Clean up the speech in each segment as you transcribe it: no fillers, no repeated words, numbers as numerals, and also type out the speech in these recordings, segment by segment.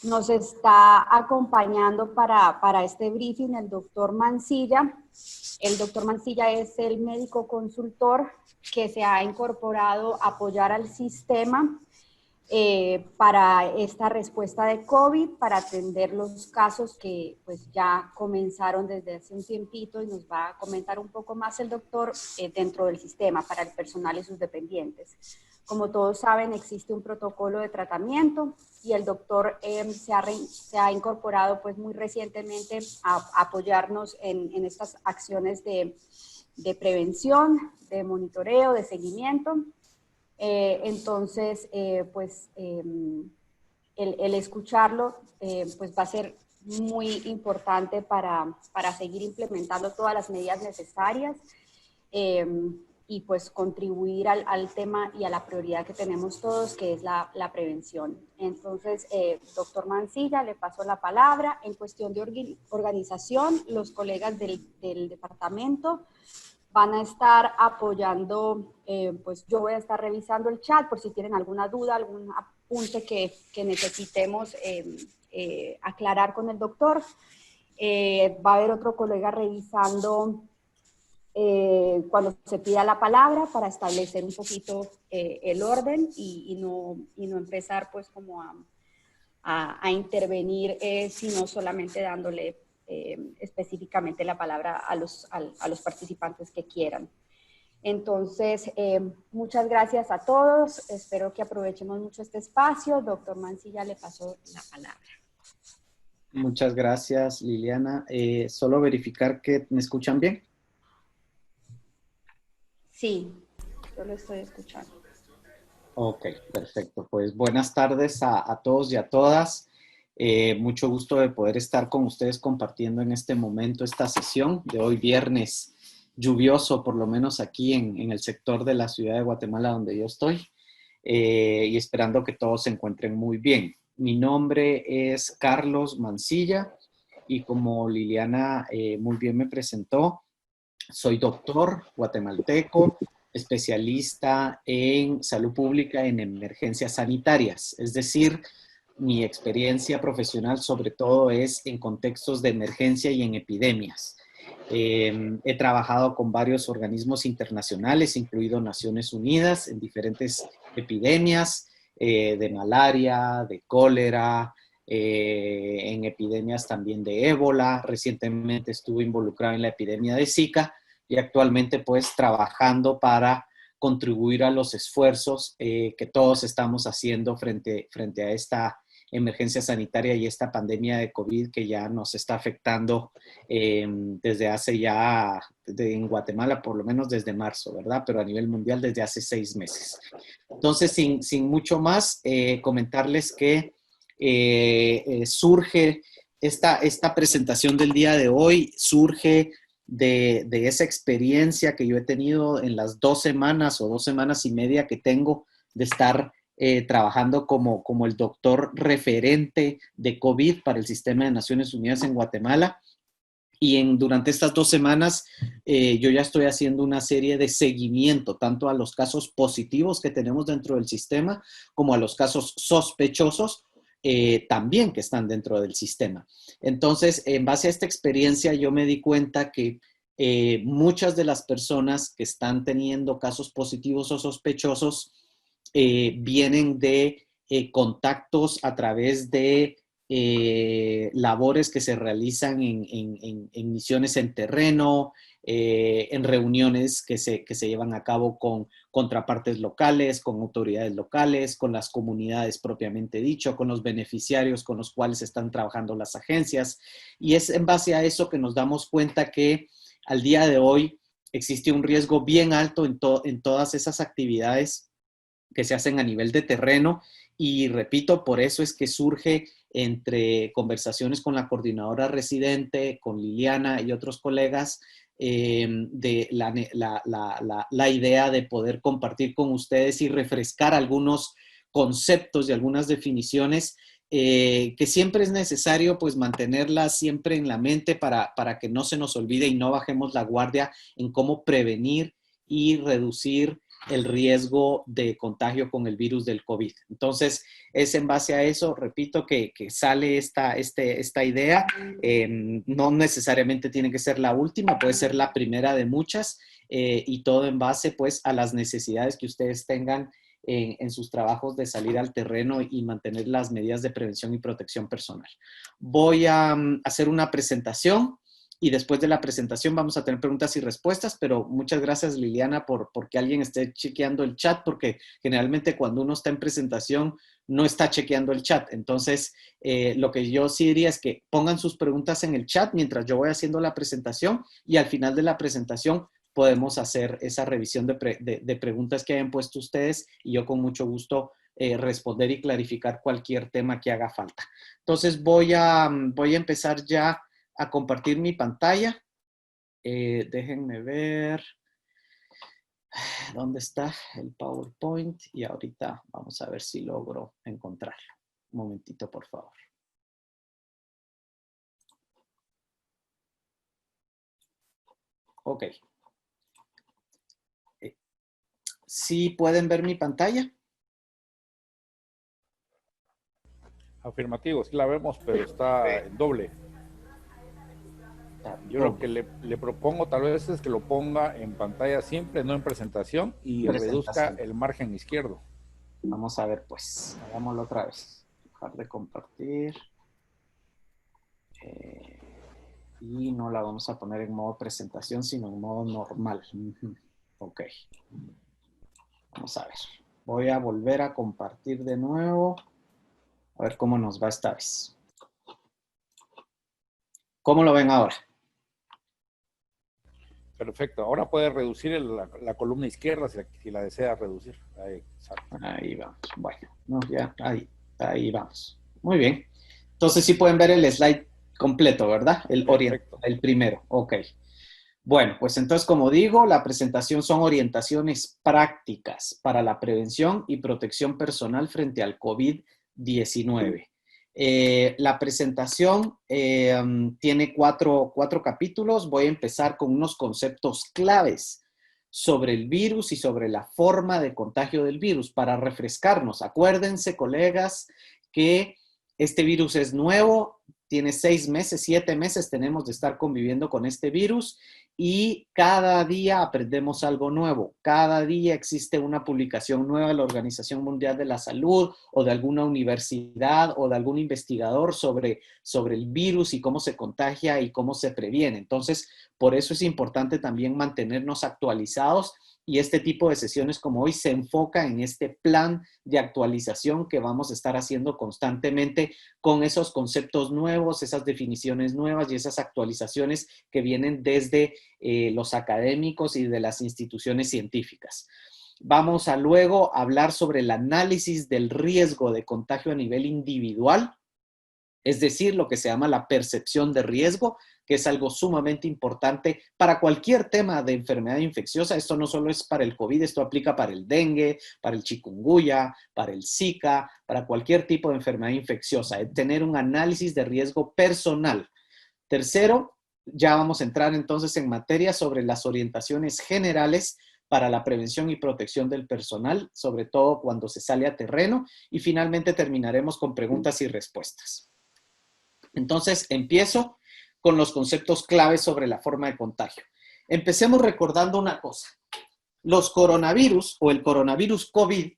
Nos está acompañando para este briefing el doctor Mancilla. El doctor Mancilla es el médico consultor que se ha incorporado a apoyar al sistema para esta respuesta de COVID, para atender los casos que pues ya comenzaron desde hace un tiempito, y nos va a comentar un poco más el doctor dentro del sistema para el personal y sus dependientes. Como todos saben, existe un protocolo de tratamiento y el doctor se ha incorporado pues muy recientemente a apoyarnos en estas acciones de prevención, de monitoreo, de seguimiento. Entonces, el escucharlo pues va a ser muy importante para seguir implementando todas las medidas necesarias y pues contribuir al tema y a la prioridad que tenemos todos, que es la prevención. Entonces, doctor Mancilla, le paso la palabra. En cuestión de organización, los colegas del departamento van a estar apoyando, pues yo voy a estar revisando el chat por si tienen alguna duda, algún apunte que necesitemos aclarar con el doctor. Va a haber otro colega revisando cuando se pida la palabra para establecer un poquito el orden y no empezar pues como a intervenir, sino solamente dándole específicamente la palabra a los participantes que quieran. Entonces, muchas gracias a todos. Espero que aprovechemos mucho este espacio. Doctor Mancilla, le paso la palabra. Muchas gracias, Liliana. Solo verificar que me escuchan bien. Sí, yo lo estoy escuchando. Ok, perfecto. Pues buenas tardes a todos y a todas. Mucho gusto de poder estar con ustedes compartiendo en este momento esta sesión de hoy viernes lluvioso, por lo menos aquí en el sector de la ciudad de Guatemala donde yo estoy, y esperando que todos se encuentren muy bien. Mi nombre es Carlos Mancilla y como Liliana muy bien me presentó, soy doctor guatemalteco, especialista en salud pública en emergencias sanitarias, es decir, mi experiencia profesional sobre todo es en contextos de emergencia y en epidemias. He trabajado con varios organismos internacionales, incluido Naciones Unidas, en diferentes epidemias de malaria, de cólera, en epidemias también de ébola. Recientemente estuve involucrado en la epidemia de Zika y actualmente pues trabajando para contribuir a los esfuerzos que todos estamos haciendo frente a esta emergencia sanitaria y esta pandemia de COVID que ya nos está afectando desde hace ya, en Guatemala por lo menos desde marzo, ¿verdad? Pero a nivel mundial desde hace 6 meses. Entonces, sin mucho más, comentarles que surge esta presentación del día de hoy, surge de esa experiencia que yo he tenido en las 2 semanas o 2 semanas y media que tengo de estar trabajando como el doctor referente de COVID para el Sistema de Naciones Unidas en Guatemala. Y durante estas 2 semanas yo ya estoy haciendo una serie de seguimiento, tanto a los casos positivos que tenemos dentro del sistema, como a los casos sospechosos también que están dentro del sistema. Entonces, en base a esta experiencia, yo me di cuenta que muchas de las personas que están teniendo casos positivos o sospechosos vienen de contactos a través de labores que se realizan en misiones en terreno, en reuniones que se llevan a cabo con contrapartes locales, con autoridades locales, con las comunidades propiamente dicho, con los beneficiarios con los cuales están trabajando las agencias. Y es en base a eso que nos damos cuenta que al día de hoy existe un riesgo bien alto en todas esas actividades que se hacen a nivel de terreno. Y repito, por eso es que surge entre conversaciones con la coordinadora residente, con Liliana y otros colegas, de la idea de poder compartir con ustedes y refrescar algunos conceptos y algunas definiciones que siempre es necesario pues mantenerlas siempre en la mente para que no se nos olvide y no bajemos la guardia en cómo prevenir y reducir el riesgo de contagio con el virus del COVID. Entonces, es en base a eso, repito, que sale esta idea. No necesariamente tiene que ser la última, puede ser la primera de muchas, y todo en base, pues, a las necesidades que ustedes tengan en sus trabajos de salir al terreno y mantener las medidas de prevención y protección personal. Voy a hacer una presentación. Y después de la presentación vamos a tener preguntas y respuestas, pero muchas gracias, Liliana, porque alguien esté chequeando el chat, porque generalmente cuando uno está en presentación no está chequeando el chat. Entonces, lo que yo sí diría es que pongan sus preguntas en el chat mientras yo voy haciendo la presentación, y al final de la presentación podemos hacer esa revisión de preguntas que hayan puesto ustedes, y yo con mucho gusto responder y clarificar cualquier tema que haga falta. Entonces, voy a empezar ya a compartir mi pantalla. Déjenme ver dónde está el PowerPoint, y ahorita vamos a ver si logro encontrarlo. Un momentito, por favor. Ok. ¿Sí pueden ver mi pantalla? Afirmativo, sí la vemos, pero está en doble. Yo lo que le propongo tal vez es que lo ponga en pantalla simple, no en presentación, y reduzca el margen izquierdo. Vamos a ver, pues, hagámoslo otra vez. Dejar de compartir. Y no la vamos a poner en modo presentación, sino en modo normal. Ok. Vamos a ver. Voy a volver a compartir de nuevo. A ver cómo nos va esta vez. ¿Cómo lo ven ahora? Perfecto. Ahora puede reducir la columna izquierda si la desea reducir. Ahí vamos. Bueno, no, ya, ahí vamos. Muy bien. Entonces sí pueden ver el slide completo, ¿verdad? El primero. Ok. Bueno, pues entonces, como digo, la presentación son orientaciones prácticas para la prevención y protección personal frente al COVID-19. La presentación tiene cuatro capítulos. Voy a empezar con unos conceptos claves sobre el virus y sobre la forma de contagio del virus para refrescarnos. Acuérdense, colegas, que este virus es nuevo, tiene 6 meses, 7 meses tenemos de estar conviviendo con este virus, y cada día aprendemos algo nuevo. Cada día existe una publicación nueva de la Organización Mundial de la Salud o de alguna universidad o de algún investigador sobre el virus y cómo se contagia y cómo se previene. Entonces, por eso es importante también mantenernos actualizados, y este tipo de sesiones como hoy se enfoca en este plan de actualización que vamos a estar haciendo constantemente con esos conceptos nuevos, esas definiciones nuevas y esas actualizaciones que vienen desde los académicos y de las instituciones científicas. Vamos a luego hablar sobre el análisis del riesgo de contagio a nivel individual, es decir, lo que se llama la percepción de riesgo, que es algo sumamente importante para cualquier tema de enfermedad infecciosa. Esto no solo es para el COVID, esto aplica para el dengue, para el chikungunya, para el Zika, para cualquier tipo de enfermedad infecciosa. Tener un análisis de riesgo personal. Tercero, ya vamos a entrar entonces en materia sobre las orientaciones generales para la prevención y protección del personal, sobre todo cuando se sale a terreno, y finalmente terminaremos con preguntas y respuestas. Entonces, empiezo con los conceptos claves sobre la forma de contagio. Empecemos recordando una cosa. Los coronavirus o el coronavirus COVID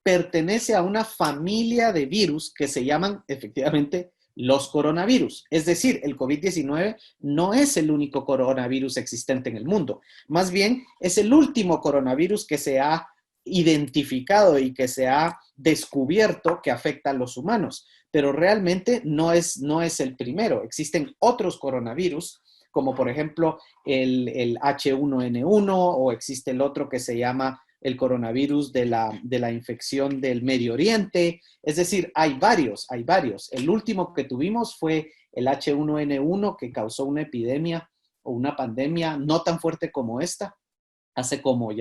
pertenece a una familia de virus que se llaman efectivamente los coronavirus. Es decir, el COVID-19 no es el único coronavirus existente en el mundo. Más bien, es el último coronavirus que se ha identificado y que se ha descubierto que afecta a los humanos. Pero realmente no es el primero. Existen otros coronavirus, como por ejemplo el H1N1, o existe el otro que se llama el coronavirus de la infección del Medio Oriente. Es decir, hay varios. El último que tuvimos fue el H1N1, que causó una epidemia o una pandemia no tan fuerte como esta, hace como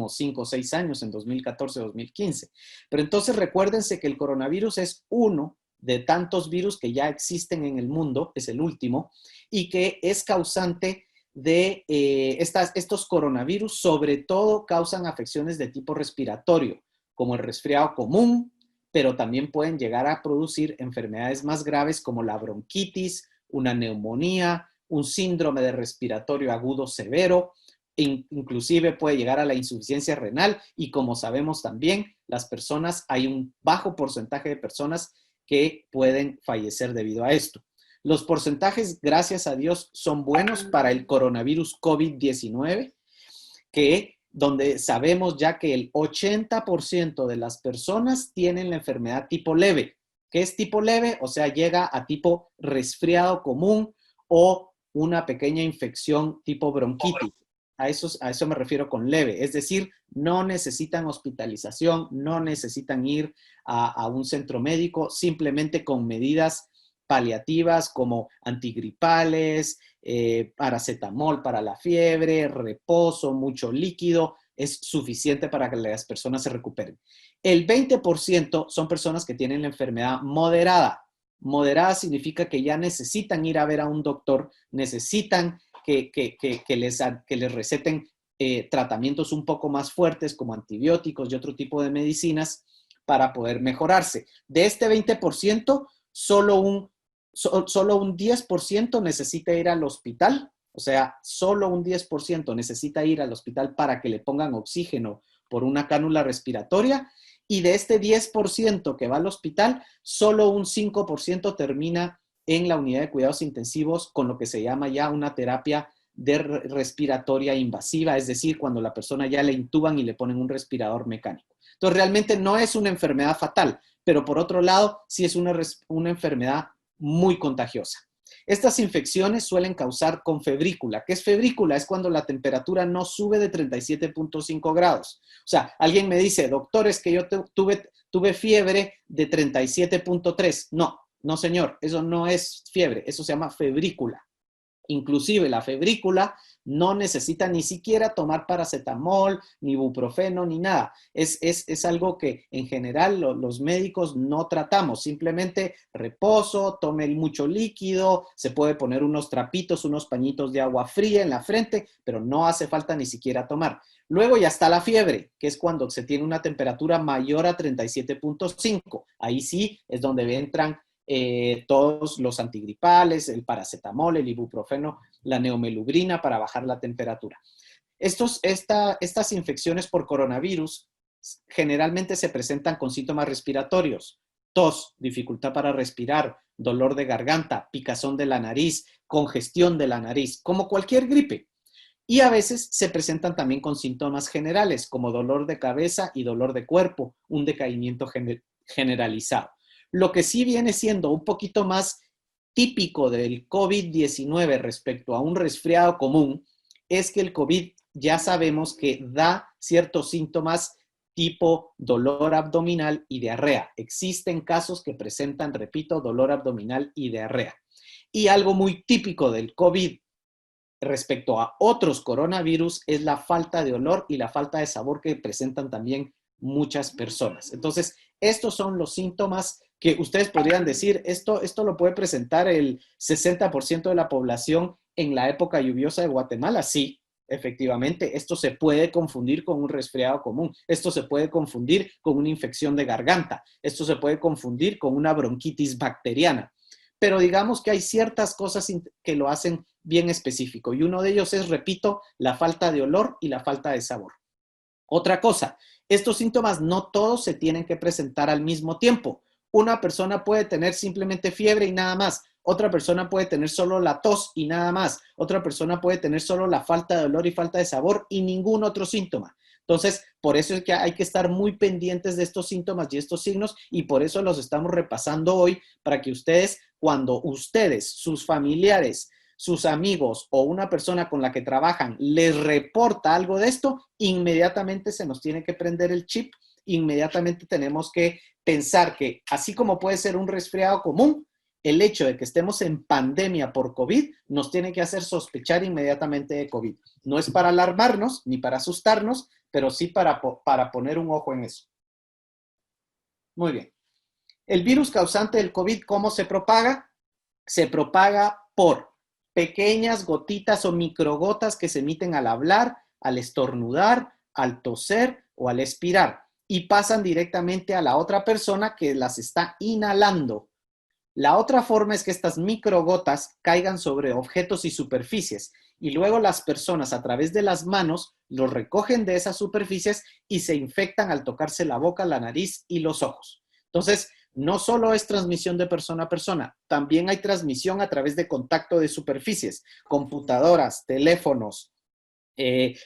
5 o 6 años, en 2014-2015. Pero entonces recuérdense que el coronavirus es uno de tantos virus que ya existen en el mundo, es el último, y que es causante de estos coronavirus, sobre todo causan afecciones de tipo respiratorio, como el resfriado común, pero también pueden llegar a producir enfermedades más graves como la bronquitis, una neumonía, un síndrome de respiratorio agudo severo, inclusive puede llegar a la insuficiencia renal y como sabemos también, hay un bajo porcentaje de personas que pueden fallecer debido a esto. Los porcentajes, gracias a Dios, son buenos para el coronavirus COVID-19, donde sabemos ya que el 80% de las personas tienen la enfermedad tipo leve. ¿Qué es tipo leve? O sea, llega a tipo resfriado común o una pequeña infección tipo bronquitis. A eso me refiero con leve. Es decir, no necesitan hospitalización, no necesitan ir a un centro médico, simplemente con medidas paliativas como antigripales, paracetamol para la fiebre, reposo, mucho líquido, es suficiente para que las personas se recuperen. El 20% son personas que tienen la enfermedad moderada. Moderada significa que ya necesitan ir a ver a un doctor, necesitan que les receten tratamientos un poco más fuertes como antibióticos y otro tipo de medicinas para poder mejorarse. De este 20%, solo un 10% necesita ir al hospital, o sea, solo un 10% necesita ir al hospital para que le pongan oxígeno por una cánula respiratoria, y de este 10% que va al hospital, solo un 5% termina en la unidad de cuidados intensivos con lo que se llama ya una terapia respiratoria invasiva, es decir, cuando la persona ya le intuban y le ponen un respirador mecánico. Entonces, realmente no es una enfermedad fatal, pero por otro lado, sí es una enfermedad muy contagiosa. Estas infecciones suelen causar con febrícula. ¿Qué es febrícula? Es cuando la temperatura no sube de 37.5 grados. O sea, alguien me dice, doctor, es que yo tuve fiebre de 37.3. No, señor, eso no es fiebre, eso se llama febrícula. Inclusive la febrícula no necesita ni siquiera tomar paracetamol, ni ibuprofeno, ni nada. Es algo que en general los médicos no tratamos. Simplemente reposo, tome mucho líquido, se puede poner unos trapitos, unos pañitos de agua fría en la frente, pero no hace falta ni siquiera tomar. Luego ya está la fiebre, que es cuando se tiene una temperatura mayor a 37.5. Ahí sí es donde entran todos los antigripales, el paracetamol, el ibuprofeno, la neomelubrina para bajar la temperatura. Estas infecciones por coronavirus generalmente se presentan con síntomas respiratorios: tos, dificultad para respirar, dolor de garganta, picazón de la nariz, congestión de la nariz, como cualquier gripe. Y a veces se presentan también con síntomas generales, como dolor de cabeza y dolor de cuerpo, un decaimiento generalizado. Lo que sí viene siendo un poquito más típico del COVID-19 respecto a un resfriado común es que el COVID ya sabemos que da ciertos síntomas tipo dolor abdominal y diarrea. Existen casos que presentan, repito, dolor abdominal y diarrea. Y algo muy típico del COVID respecto a otros coronavirus es la falta de olor y la falta de sabor que presentan también muchas personas. Entonces, estos son los síntomas que ustedes podrían decir, esto lo puede presentar el 60% de la población en la época lluviosa de Guatemala. Sí, efectivamente, esto se puede confundir con un resfriado común, esto se puede confundir con una infección de garganta, esto se puede confundir con una bronquitis bacteriana. Pero digamos que hay ciertas cosas que lo hacen bien específico, y uno de ellos es, repito, la falta de olor y la falta de sabor. Otra cosa, estos síntomas no todos se tienen que presentar al mismo tiempo. Una persona puede tener simplemente fiebre y nada más. Otra persona puede tener solo la tos y nada más. Otra persona puede tener solo la falta de olor y falta de sabor y ningún otro síntoma. Entonces, por eso es que hay que estar muy pendientes de estos síntomas y estos signos, y por eso los estamos repasando hoy, para que ustedes, cuando ustedes, sus familiares, sus amigos o una persona con la que trabajan les reporta algo de esto, inmediatamente se nos tiene que prender el chip, inmediatamente tenemos que pensar que así como puede ser un resfriado común, el hecho de que estemos en pandemia por COVID nos tiene que hacer sospechar inmediatamente de COVID. No es para alarmarnos ni para asustarnos, pero sí para poner un ojo en eso. Muy bien. El virus causante del COVID, ¿cómo se propaga? Se propaga por pequeñas gotitas o microgotas que se emiten al hablar, al estornudar, al toser o al expirar y pasan directamente a la otra persona que las está inhalando. La otra forma es que estas microgotas caigan sobre objetos y superficies y luego las personas a través de las manos los recogen de esas superficies y se infectan al tocarse la boca, la nariz y los ojos. Entonces, no solo es transmisión de persona a persona, también hay transmisión a través de contacto de superficies, computadoras, teléfonos.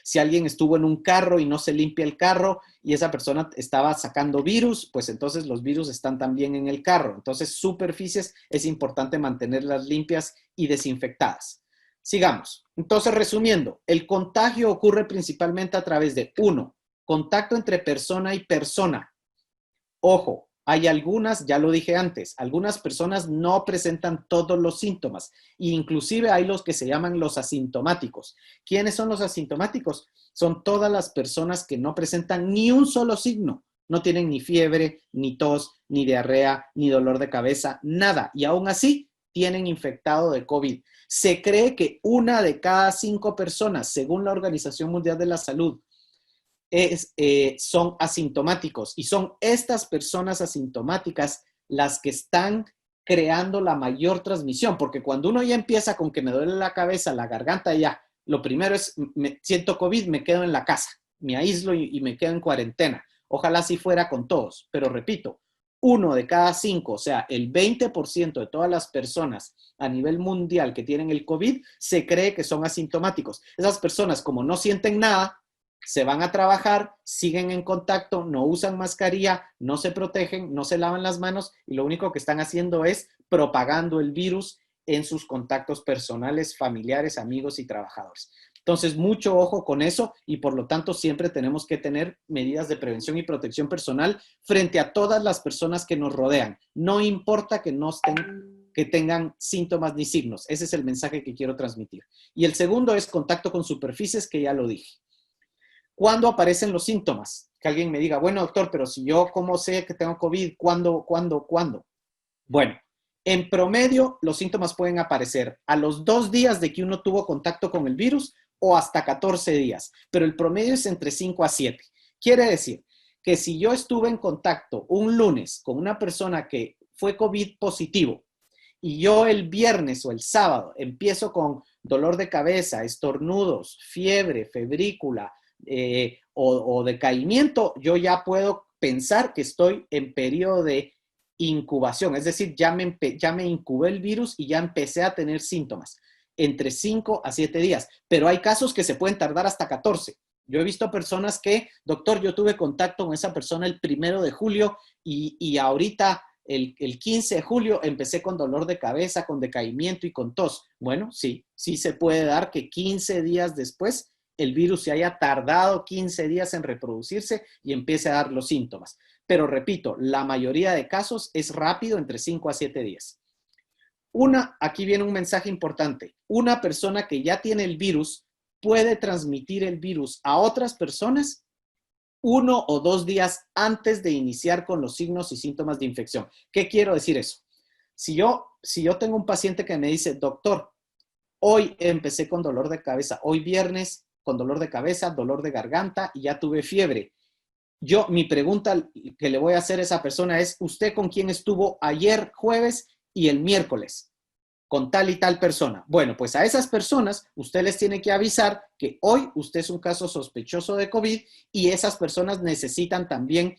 Si alguien estuvo en un carro y no se limpia el carro y esa persona estaba sacando virus, pues entonces los virus están también en el carro. Entonces, superficies es importante mantenerlas limpias y desinfectadas. Sigamos. Entonces, resumiendo, el contagio ocurre principalmente a través de, 1, contacto entre persona y persona. Ojo, hay algunas, ya lo dije antes, algunas personas no presentan todos los síntomas, e inclusive hay los que se llaman los asintomáticos. ¿Quiénes son los asintomáticos? Son todas las personas que no presentan ni un solo signo. No tienen ni fiebre, ni tos, ni diarrea, ni dolor de cabeza, nada. Y aún así tienen infectado de COVID. Se cree que 1 de cada 5 personas, según la Organización Mundial de la Salud, son asintomáticos y son estas personas asintomáticas las que están creando la mayor transmisión, porque cuando uno ya empieza con que me duele la cabeza, la garganta, ya, lo primero es, siento COVID, me quedo en la casa, me aíslo y me quedo en cuarentena. Ojalá así fuera con todos, pero repito, 1 de cada 5, o sea, el 20% de todas las personas a nivel mundial que tienen el COVID, se cree que son asintomáticos. Esas personas, como no sienten nada, se van a trabajar, siguen en contacto, no usan mascarilla, no se protegen, no se lavan las manos y lo único que están haciendo es propagando el virus en sus contactos personales, familiares, amigos y trabajadores. Entonces, mucho ojo con eso y por lo tanto siempre tenemos que tener medidas de prevención y protección personal frente a todas las personas que nos rodean. No importa que no estén, que tengan síntomas ni signos. Ese es el mensaje que quiero transmitir. Y el segundo es contacto con superficies, que ya lo dije. ¿Cuándo aparecen los síntomas? Que alguien me diga, bueno, doctor, pero si yo, ¿cómo sé que tengo COVID? ¿Cuándo? Bueno, en promedio, los síntomas pueden aparecer a los 2 días de que uno tuvo contacto con el virus o hasta 14 días, pero el promedio es entre 5 a 7. Quiere decir que si yo estuve en contacto un lunes con una persona que fue COVID positivo y yo el viernes o el sábado empiezo con dolor de cabeza, estornudos, fiebre, febrícula, o decaimiento, yo ya puedo pensar que estoy en periodo de incubación, es decir, ya me incubé el virus y ya empecé a tener síntomas entre 5 a 7 días, pero hay casos que se pueden tardar hasta 14. Yo he visto personas que, doctor, yo tuve contacto con esa persona el 1 de julio y ahorita el 15 de julio empecé con dolor de cabeza, con decaimiento y con tos. Bueno, sí se puede dar que 15 días después el virus se haya tardado 15 días en reproducirse y empiece a dar los síntomas. Pero repito, la mayoría de casos es rápido, entre 5 a 7 días. Aquí viene un mensaje importante. Una persona que ya tiene el virus puede transmitir el virus a otras personas 1 o 2 días antes de iniciar con los signos y síntomas de infección. ¿Qué quiero decir eso? Si yo tengo un paciente que me dice, doctor, hoy empecé con dolor de cabeza, hoy viernes con dolor de cabeza, dolor de garganta y ya tuve fiebre. Mi pregunta que le voy a hacer a esa persona es, ¿usted con quién estuvo ayer jueves y el miércoles? Con tal y tal persona. Bueno, pues a esas personas usted les tiene que avisar que hoy usted es un caso sospechoso de COVID y esas personas necesitan también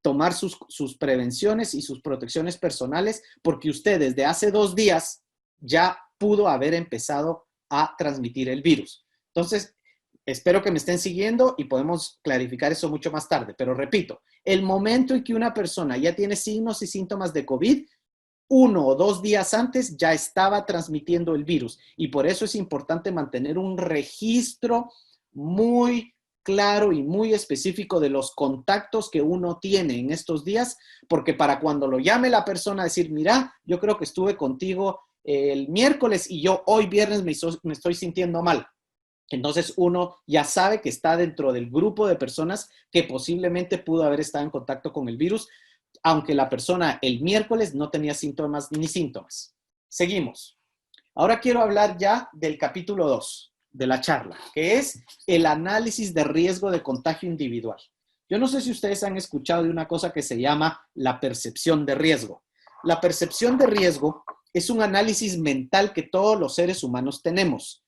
tomar sus prevenciones y sus protecciones personales porque usted desde hace 2 días ya pudo haber empezado a transmitir el virus. Entonces, espero que me estén siguiendo y podemos clarificar eso mucho más tarde. Pero repito, el momento en que una persona ya tiene signos y síntomas de COVID, 1 o 2 días antes ya estaba transmitiendo el virus. Y por eso es importante mantener un registro muy claro y muy específico de los contactos que uno tiene en estos días, porque para cuando lo llame la persona a decir, mira, yo creo que estuve contigo el miércoles y yo hoy viernes me estoy sintiendo mal. Entonces uno ya sabe que está dentro del grupo de personas que posiblemente pudo haber estado en contacto con el virus, aunque la persona el miércoles no tenía síntomas ni síntomas. Seguimos. Ahora quiero hablar ya del capítulo 2 de la charla, que es el análisis de riesgo de contagio individual. Yo no sé si ustedes han escuchado de una cosa que se llama la percepción de riesgo. La percepción de riesgo es un análisis mental que todos los seres humanos tenemos.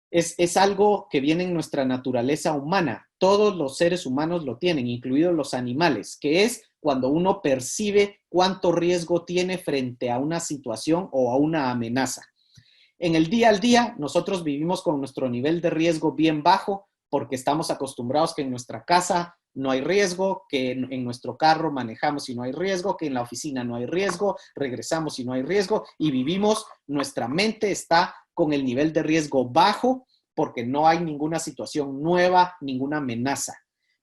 Es algo que viene en nuestra naturaleza humana. Todos los seres humanos lo tienen, incluidos los animales, que es cuando uno percibe cuánto riesgo tiene frente a una situación o a una amenaza. En el día al día, nosotros vivimos con nuestro nivel de riesgo bien bajo porque estamos acostumbrados que en nuestra casa no hay riesgo, que en nuestro carro manejamos y no hay riesgo, que en la oficina no hay riesgo, regresamos y no hay riesgo y vivimos, nuestra mente está con el nivel de riesgo bajo porque no hay ninguna situación nueva, ninguna amenaza.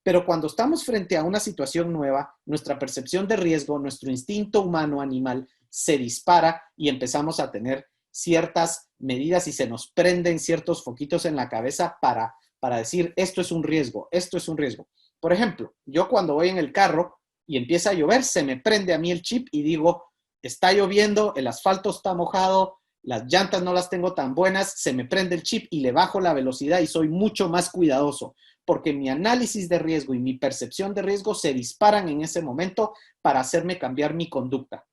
Pero cuando estamos frente a una situación nueva, nuestra percepción de riesgo, nuestro instinto humano animal se dispara y empezamos a tener ciertas medidas y se nos prenden ciertos foquitos en la cabeza para decir esto es un riesgo, esto es un riesgo. Por ejemplo, yo cuando voy en el carro y empieza a llover, se me prende a mí el chip y digo, está lloviendo, el asfalto está mojado, las llantas no las tengo tan buenas, se me prende el chip y le bajo la velocidad y soy mucho más cuidadoso, porque mi análisis de riesgo y mi percepción de riesgo se disparan en ese momento para hacerme cambiar mi conducta.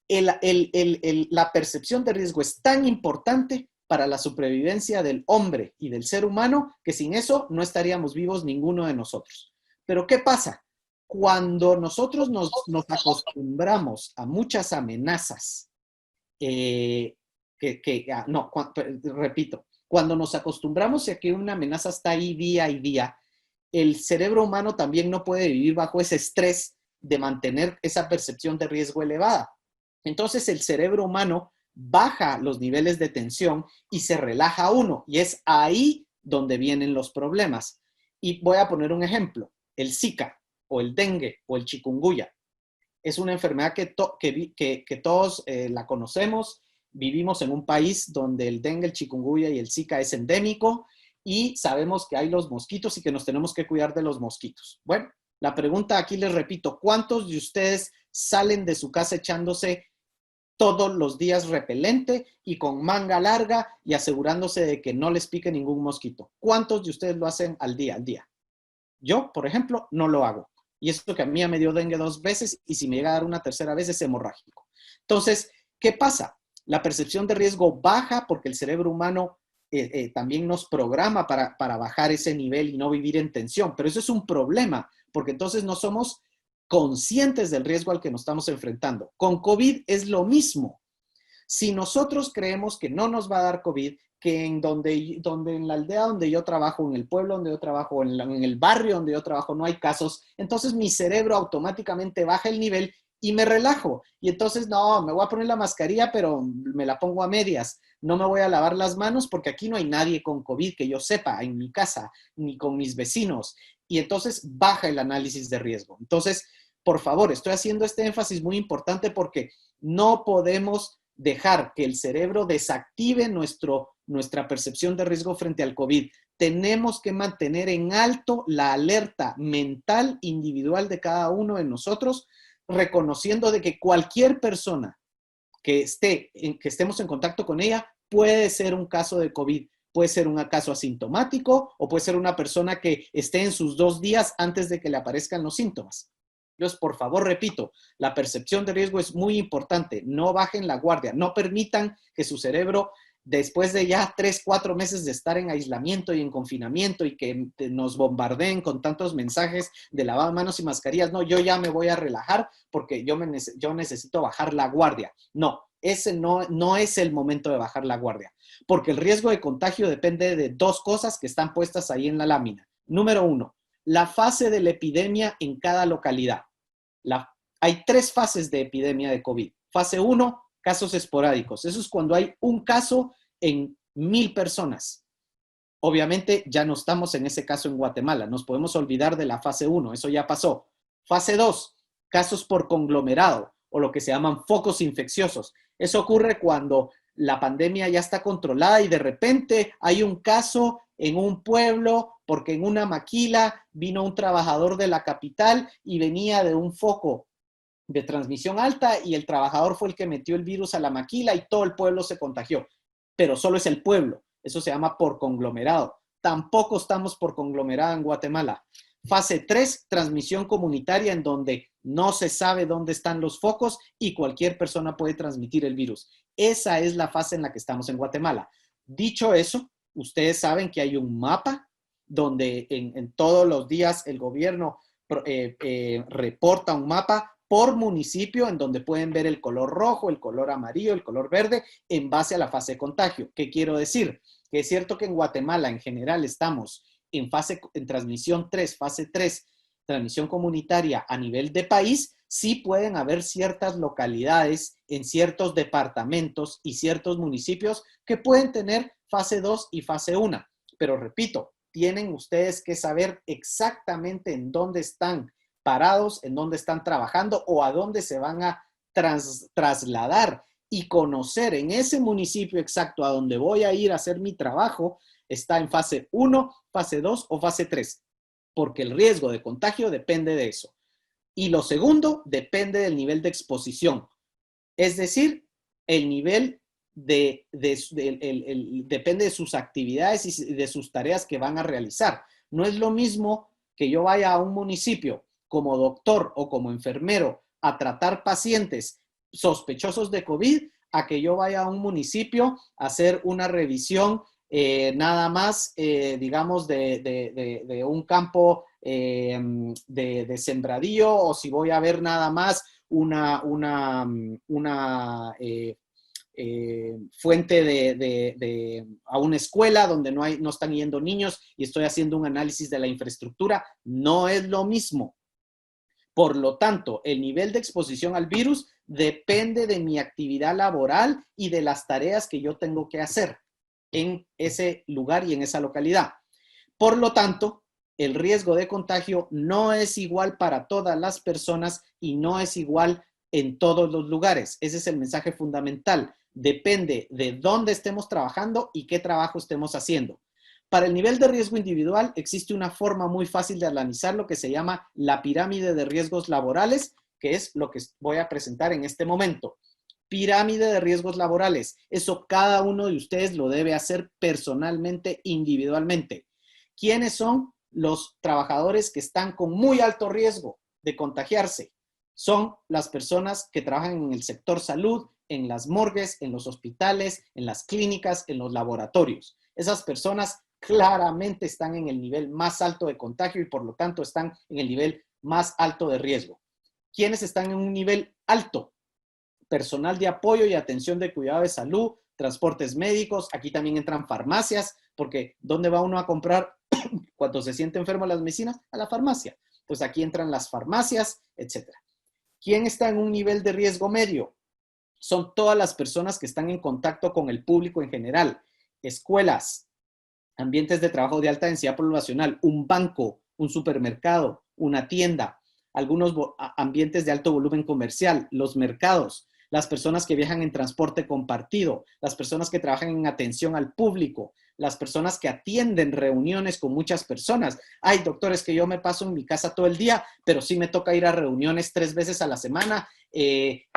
La percepción de riesgo es tan importante para la supervivencia del hombre y del ser humano que sin eso no estaríamos vivos ninguno de nosotros. Pero ¿qué pasa? Cuando nosotros nos acostumbramos a muchas amenazas, repito, cuando nos acostumbramos a que una amenaza está ahí día y día, el cerebro humano también no puede vivir bajo ese estrés de mantener esa percepción de riesgo elevada. Entonces el cerebro humano baja los niveles de tensión y se relaja uno. Y es ahí donde vienen los problemas. Y voy a poner un ejemplo. El Zika o el dengue o el chikungunya. Es una enfermedad que todos la conocemos. Vivimos en un país donde el dengue, el chikungunya y el Zika es endémico y sabemos que hay los mosquitos y que nos tenemos que cuidar de los mosquitos. Bueno, la pregunta aquí les repito, ¿cuántos de ustedes salen de su casa echándose todos los días repelente y con manga larga y asegurándose de que no les pique ningún mosquito? ¿Cuántos de ustedes lo hacen al día? Yo, por ejemplo, no lo hago. Y esto que a mí me dio dengue 2 veces y si me llega a dar una tercera vez es hemorrágico. Entonces, ¿qué pasa? La percepción de riesgo baja porque el cerebro humano también nos programa para bajar ese nivel y no vivir en tensión. Pero eso es un problema porque entonces no somos conscientes del riesgo al que nos estamos enfrentando. Con COVID es lo mismo. Si nosotros creemos que no nos va a dar COVID, que en la aldea donde yo trabajo, en el pueblo donde yo trabajo, en el barrio donde yo trabajo no hay casos, entonces mi cerebro automáticamente baja el nivel y me relajo. Y entonces, no, me voy a poner la mascarilla, pero me la pongo a medias. No me voy a lavar las manos porque aquí no hay nadie con COVID que yo sepa en mi casa, ni con mis vecinos. Y entonces baja el análisis de riesgo. Entonces, por favor, estoy haciendo este énfasis muy importante porque no podemos dejar que el cerebro desactive nuestra percepción de riesgo frente al COVID. Tenemos que mantener en alto la alerta mental individual de cada uno de nosotros, reconociendo de que cualquier persona que estemos en contacto con ella puede ser un caso de COVID. Puede ser un caso asintomático o puede ser una persona que esté en sus 2 días antes de que le aparezcan los síntomas. Entonces, por favor, repito, la percepción de riesgo es muy importante. No bajen la guardia. No permitan que su cerebro, después de ya 3, 4 meses de estar en aislamiento y en confinamiento y que nos bombardeen con tantos mensajes de lavado de manos y mascarillas, no, yo ya me voy a relajar porque yo necesito bajar la guardia. No, ese no es el momento de bajar la guardia, porque el riesgo de contagio depende de 2 cosas que están puestas ahí en la lámina. Número 1, la fase de la epidemia en cada localidad. Hay 3 fases de epidemia de COVID. Fase 1, casos esporádicos. Eso es cuando hay un caso en 1000 personas. Obviamente ya no estamos en ese caso en Guatemala. Nos podemos olvidar de la fase 1. Eso ya pasó. Fase 2, casos por conglomerado o lo que se llaman focos infecciosos. Eso ocurre cuando la pandemia ya está controlada y de repente hay un caso en un pueblo porque en una maquila vino un trabajador de la capital y venía de un foco de transmisión alta y el trabajador fue el que metió el virus a la maquila y todo el pueblo se contagió. Pero solo es el pueblo. Eso se llama por conglomerado. Tampoco estamos por conglomerado en Guatemala. Fase 3, transmisión comunitaria, en donde no se sabe dónde están los focos y cualquier persona puede transmitir el virus. Esa es la fase en la que estamos en Guatemala. Dicho eso, ustedes saben que hay un mapa donde en todos los días el gobierno reporta un mapa por municipio en donde pueden ver el color rojo, el color amarillo, el color verde en base a la fase de contagio. ¿Qué quiero decir? Que es cierto que en Guatemala en general estamos en transmisión 3, fase 3, transmisión comunitaria a nivel de país. Sí pueden haber ciertas localidades en ciertos departamentos y ciertos municipios que pueden tener fase 2 y fase 1. Pero repito, tienen ustedes que saber exactamente en dónde están parados, en dónde están trabajando o a dónde se van a trasladar y conocer en ese municipio exacto a donde voy a ir a hacer mi trabajo, está en fase 1, fase 2 o fase 3, porque el riesgo de contagio depende de eso. Y lo segundo, depende del nivel de exposición. Es decir, el nivel depende de sus actividades y de sus tareas que van a realizar. No es lo mismo que yo vaya a un municipio como doctor o como enfermero a tratar pacientes sospechosos de COVID, a que yo vaya a un municipio a hacer una revisión nada más, digamos, de un campo de sembradío, o si voy a ver nada más una fuente a una escuela donde no están yendo niños y estoy haciendo un análisis de la infraestructura. No es lo mismo. Por lo tanto, el nivel de exposición al virus depende de mi actividad laboral y de las tareas que yo tengo que hacer en ese lugar y en esa localidad. Por lo tanto, el riesgo de contagio no es igual para todas las personas y no es igual en todos los lugares. Ese es el mensaje fundamental. Depende de dónde estemos trabajando y qué trabajo estemos haciendo. Para el nivel de riesgo individual existe una forma muy fácil de analizar lo que se llama la pirámide de riesgos laborales, que es lo que voy a presentar en este momento. Pirámide de riesgos laborales. Eso cada uno de ustedes lo debe hacer personalmente, individualmente. ¿Quiénes son los trabajadores que están con muy alto riesgo de contagiarse? Son las personas que trabajan en el sector salud, en las morgues, en los hospitales, en las clínicas, en los laboratorios. Esas personas claramente están en el nivel más alto de contagio y por lo tanto están en el nivel más alto de riesgo. ¿Quiénes están en un nivel alto? Personal de apoyo y atención de cuidado de salud, transportes médicos, aquí también entran farmacias, porque ¿dónde va uno a comprar cuando se siente enfermo las medicinas? A la farmacia. Pues aquí entran las farmacias, etc. ¿Quién está en un nivel de riesgo medio? Son todas las personas que están en contacto con el público en general. Escuelas, ambientes de trabajo de alta densidad poblacional, un banco, un supermercado, una tienda, algunos ambientes de alto volumen comercial, los mercados, las personas que viajan en transporte compartido, las personas que trabajan en atención al público, las personas que atienden reuniones con muchas personas. Ay, doctor, es que yo me paso en mi casa todo el día, pero sí me toca ir a reuniones 3 veces a la semana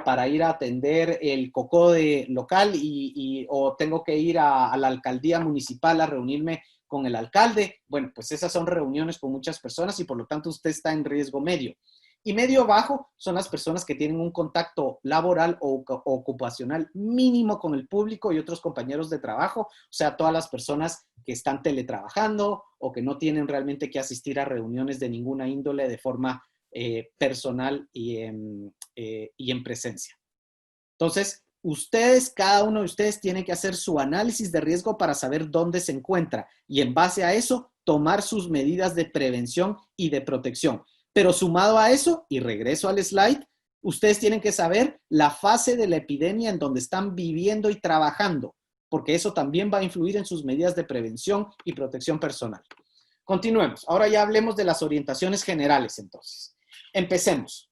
para ir a atender el COCODE local o tengo que ir a la alcaldía municipal a reunirme con el alcalde. Bueno, pues esas son reuniones con muchas personas y por lo tanto usted está en riesgo medio. Y medio bajo son las personas que tienen un contacto laboral o ocupacional mínimo con el público y otros compañeros de trabajo, o sea, todas las personas que están teletrabajando o que no tienen realmente que asistir a reuniones de ninguna índole de forma personal y en presencia. Entonces, cada uno de ustedes tiene que hacer su análisis de riesgo para saber dónde se encuentra y en base a eso tomar sus medidas de prevención y de protección. Pero sumado a eso, y regreso al slide, ustedes tienen que saber la fase de la epidemia en donde están viviendo y trabajando, porque eso también va a influir en sus medidas de prevención y protección personal. Continuemos. Ahora ya hablemos de las orientaciones generales, entonces. Empecemos.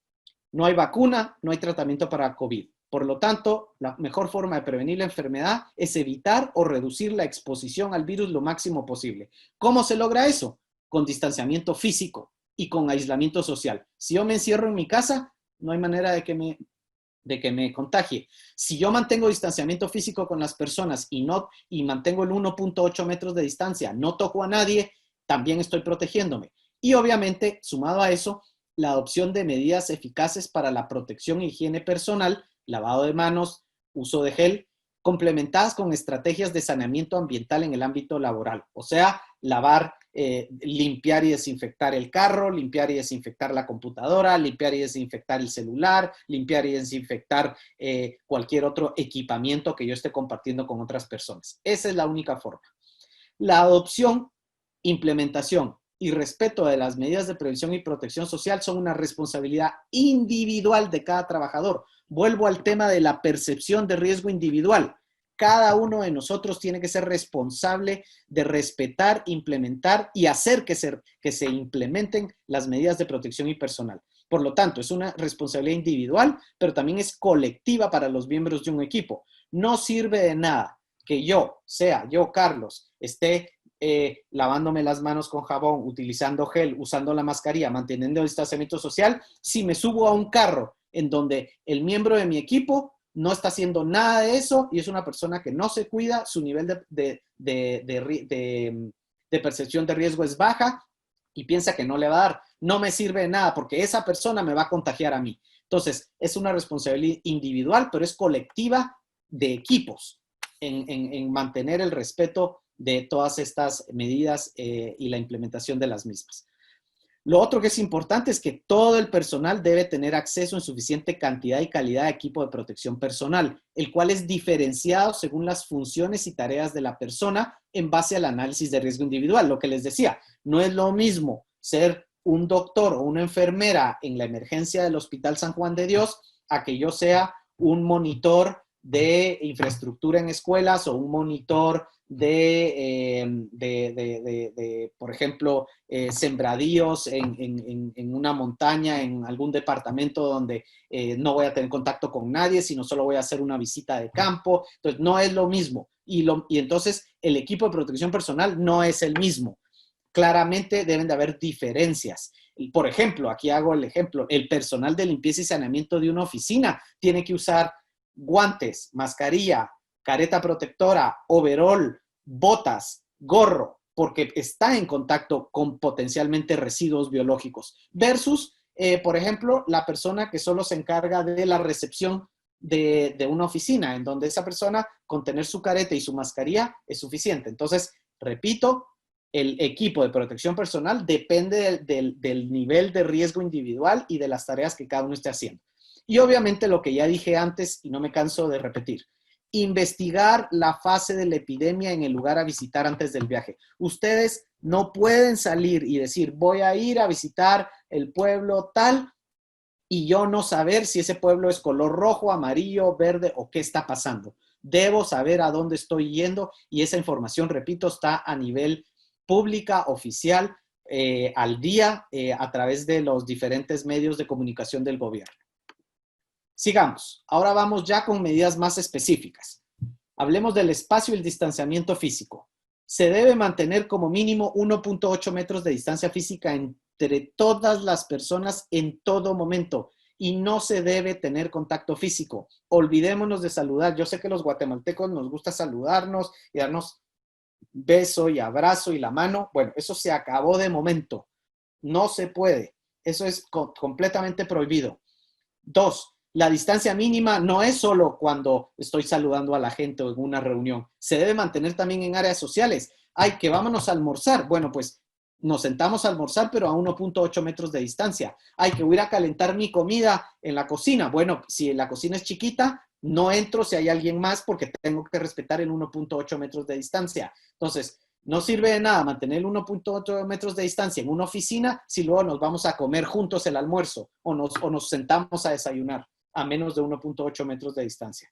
No hay vacuna, no hay tratamiento para COVID. Por lo tanto, la mejor forma de prevenir la enfermedad es evitar o reducir la exposición al virus lo máximo posible. ¿Cómo se logra eso? Con distanciamiento físico y con aislamiento social. Si yo me encierro en mi casa, no hay manera de que me contagie. Si yo mantengo distanciamiento físico con las personas y mantengo el 1.8 metros de distancia, no toco a nadie, también estoy protegiéndome. Y obviamente, sumado a eso, la adopción de medidas eficaces para la protección e higiene personal, lavado de manos, uso de gel, complementadas con estrategias de saneamiento ambiental en el ámbito laboral. O sea, lavar, limpiar y desinfectar el carro, limpiar y desinfectar la computadora, limpiar y desinfectar el celular, limpiar y desinfectar cualquier otro equipamiento que yo esté compartiendo con otras personas. Esa es la única forma. La adopción, implementación y respeto de las medidas de prevención y protección social son una responsabilidad individual de cada trabajador. Vuelvo al tema de la percepción de riesgo individual. Cada uno de nosotros tiene que ser responsable de respetar, implementar y hacer que se implementen las medidas de protección y personal. Por lo tanto, es una responsabilidad individual, pero también es colectiva para los miembros de un equipo. No sirve de nada que yo, Carlos, esté lavándome las manos con jabón, utilizando gel, usando la mascarilla, manteniendo el distanciamiento social, si me subo a un carro en donde el miembro de mi equipo no está haciendo nada de eso y es una persona que no se cuida, su nivel de percepción de riesgo es baja y piensa que no le va a dar. No me sirve de nada porque esa persona me va a contagiar a mí. Entonces, es una responsabilidad individual, pero es colectiva de equipos en mantener el respeto de todas estas medidas y la implementación de las mismas. Lo otro que es importante es que todo el personal debe tener acceso en suficiente cantidad y calidad de equipo de protección personal, el cual es diferenciado según las funciones y tareas de la persona en base al análisis de riesgo individual. Lo que les decía, no es lo mismo ser un doctor o una enfermera en la emergencia del Hospital San Juan de Dios a que yo sea un monitor de infraestructura en escuelas o un monitor por ejemplo, sembradíos en una montaña, en algún departamento donde no voy a tener contacto con nadie, sino solo voy a hacer una visita de campo. Entonces, no es lo mismo. Y entonces, el equipo de protección personal no es el mismo. Claramente deben de haber diferencias. Por ejemplo, aquí hago el ejemplo, el personal de limpieza y saneamiento de una oficina tiene que usar guantes, mascarilla, careta protectora, overol, botas, gorro, porque está en contacto con potencialmente residuos biológicos. Versus, por ejemplo, la persona que solo se encarga de la recepción de una oficina, en donde esa persona con tener su careta y su mascarilla es suficiente. Entonces, repito, el equipo de protección personal depende del nivel de riesgo individual y de las tareas que cada uno esté haciendo. Y obviamente lo que ya dije antes, y no me canso de repetir, investigar la fase de la epidemia en el lugar a visitar antes del viaje. Ustedes no pueden salir y decir, voy a ir a visitar el pueblo tal, y yo no saber si ese pueblo es color rojo, amarillo, verde o qué está pasando. Debo saber a dónde estoy yendo y esa información, repito, está a nivel pública, oficial, al día, a través de los diferentes medios de comunicación del gobierno. Sigamos. Ahora vamos ya con medidas más específicas. Hablemos del espacio y el distanciamiento físico. Se debe mantener como mínimo 1.8 metros de distancia física entre todas las personas en todo momento y no se debe tener contacto físico. Olvidémonos de saludar. Yo sé que los guatemaltecos nos gusta saludarnos y darnos beso y abrazo y la mano. Bueno, eso se acabó de momento. No se puede. Eso es completamente prohibido. 2. La distancia mínima no es solo cuando estoy saludando a la gente o en una reunión. Se debe mantener también en áreas sociales. Ay, que vámonos a almorzar. Bueno, pues nos sentamos a almorzar, pero a 1.8 metros de distancia. Ay, que voy a ir a calentar mi comida en la cocina. Bueno, si la cocina es chiquita, no entro si hay alguien más porque tengo que respetar el 1.8 metros de distancia. Entonces, no sirve de nada mantener 1.8 metros de distancia en una oficina si luego nos vamos a comer juntos el almuerzo o nos sentamos a desayunar a menos de 1.8 metros de distancia.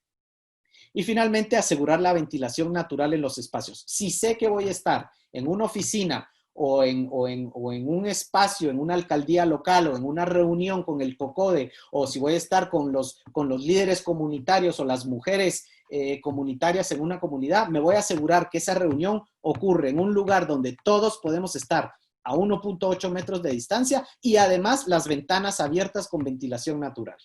Y finalmente, asegurar la ventilación natural en los espacios. Si sé que voy a estar en una oficina o en un espacio, en una alcaldía local o en una reunión con el COCODE, o si voy a estar con los líderes comunitarios o las mujeres comunitarias en una comunidad, me voy a asegurar que esa reunión ocurre en un lugar donde todos podemos estar a 1.8 metros de distancia y además las ventanas abiertas con ventilación natural.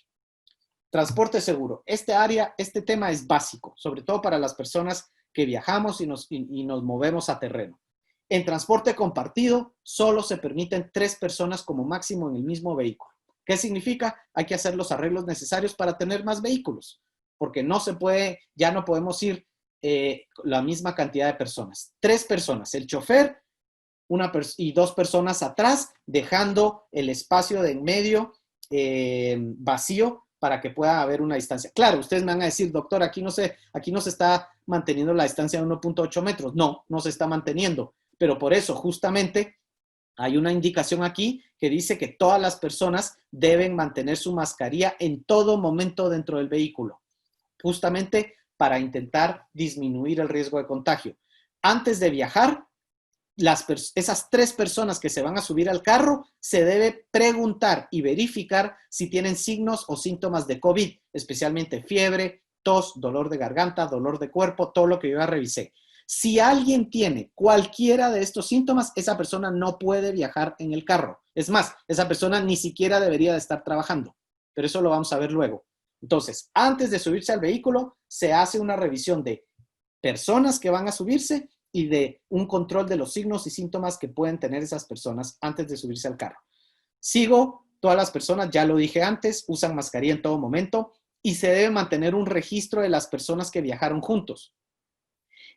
Transporte seguro. Este tema es básico, sobre todo para las personas que viajamos y nos movemos a terreno. En transporte compartido, solo se permiten 3 personas como máximo en el mismo vehículo. ¿Qué significa? Hay que hacer los arreglos necesarios para tener más vehículos, porque no se puede, ya no podemos ir la misma cantidad de personas. 3 personas, el chofer y 2 personas atrás, dejando el espacio de en medio vacío para que pueda haber una distancia. Claro, ustedes me van a decir, doctor, aquí no se está manteniendo la distancia de 1.8 metros. No, no se está manteniendo. Pero por eso, justamente, hay una indicación aquí que dice que todas las personas deben mantener su mascarilla en todo momento dentro del vehículo, justamente para intentar disminuir el riesgo de contagio. Antes de viajar, esas 3 personas que se van a subir al carro, se debe preguntar y verificar si tienen signos o síntomas de COVID, especialmente fiebre, tos, dolor de garganta, dolor de cuerpo, todo lo que yo ya revisé. Si alguien tiene cualquiera de estos síntomas, esa persona no puede viajar en el carro. Es más, esa persona ni siquiera debería de estar trabajando, pero eso lo vamos a ver luego. Entonces, antes de subirse al vehículo, se hace una revisión de personas que van a subirse y de un control de los signos y síntomas que pueden tener esas personas antes de subirse al carro. Todas las personas, ya lo dije antes, usan mascarilla en todo momento y se debe mantener un registro de las personas que viajaron juntos.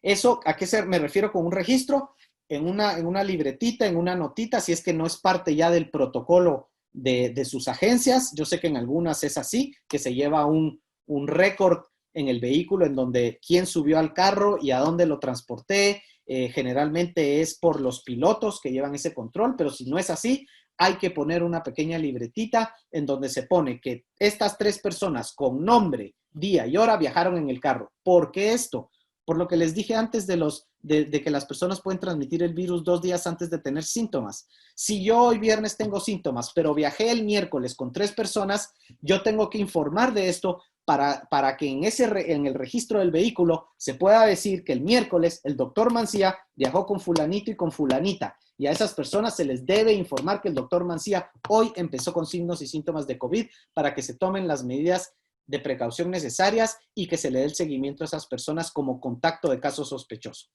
Eso, ¿a qué me refiero con un registro? En una libretita, en una notita, si es que no es parte ya del protocolo de sus agencias. Yo sé que en algunas es así, que se lleva un récord en el vehículo en donde quién subió al carro y a dónde lo transporté. Generalmente es por los pilotos que llevan ese control, pero si no es así, hay que poner una pequeña libretita en donde se pone que estas 3 personas con nombre, día y hora viajaron en el carro. ¿Por qué esto? Por lo que les dije antes de que las personas pueden transmitir el virus 2 días antes de tener síntomas. Si yo hoy viernes tengo síntomas, pero viajé el miércoles con 3 personas, yo tengo que informar de esto para que en el registro del vehículo se pueda decir que el miércoles el doctor Mancía viajó con fulanito y con fulanita. Y a esas personas se les debe informar que el doctor Mancía hoy empezó con signos y síntomas de COVID para que se tomen las medidas de precaución necesarias y que se le dé el seguimiento a esas personas como contacto de caso sospechoso.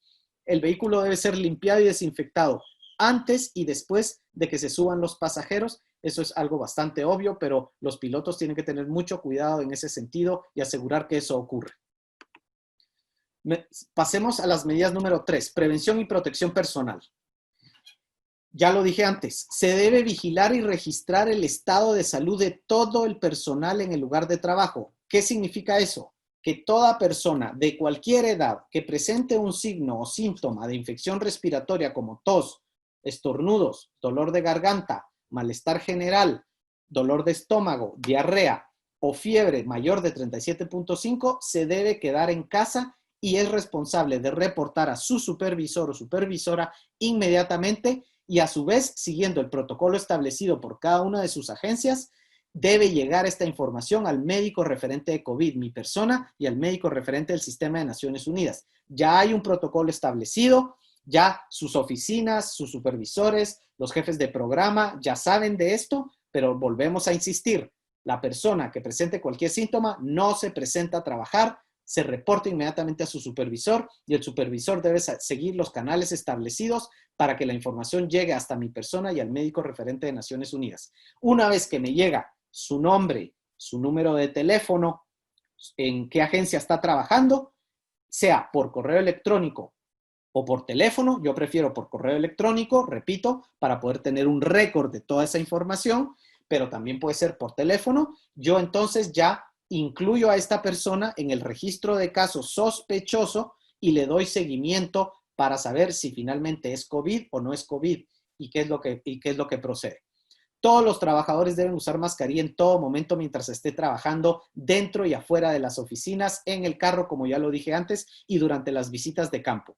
El vehículo debe ser limpiado y desinfectado antes y después de que se suban los pasajeros. Eso es algo bastante obvio, pero los pilotos tienen que tener mucho cuidado en ese sentido y asegurar que eso ocurre. Pasemos a las medidas número 3, prevención y protección personal. Ya lo dije antes, se debe vigilar y registrar el estado de salud de todo el personal en el lugar de trabajo. ¿Qué significa eso? Que toda persona de cualquier edad que presente un signo o síntoma de infección respiratoria como tos, estornudos, dolor de garganta, malestar general, dolor de estómago, diarrea o fiebre mayor de 37.5, se debe quedar en casa y es responsable de reportar a su supervisor o supervisora inmediatamente y a su vez, siguiendo el protocolo establecido por cada una de sus agencias, debe llegar esta información al médico referente de COVID, mi persona, y al médico referente del Sistema de Naciones Unidas. Ya hay un protocolo establecido, ya sus oficinas, sus supervisores, los jefes de programa ya saben de esto, pero volvemos a insistir, la persona que presente cualquier síntoma no se presenta a trabajar, se reporta inmediatamente a su supervisor y el supervisor debe seguir los canales establecidos para que la información llegue hasta mi persona y al médico referente de Naciones Unidas. Una vez que me llega su nombre, su número de teléfono, en qué agencia está trabajando, sea por correo electrónico o por teléfono, yo prefiero por correo electrónico, repito, para poder tener un récord de toda esa información, pero también puede ser por teléfono. Yo entonces ya incluyo a esta persona en el registro de caso sospechoso y le doy seguimiento para saber si finalmente es COVID o no es COVID y qué es lo que procede. Todos los trabajadores deben usar mascarilla en todo momento mientras esté trabajando dentro y afuera de las oficinas, en el carro, como ya lo dije antes, y durante las visitas de campo.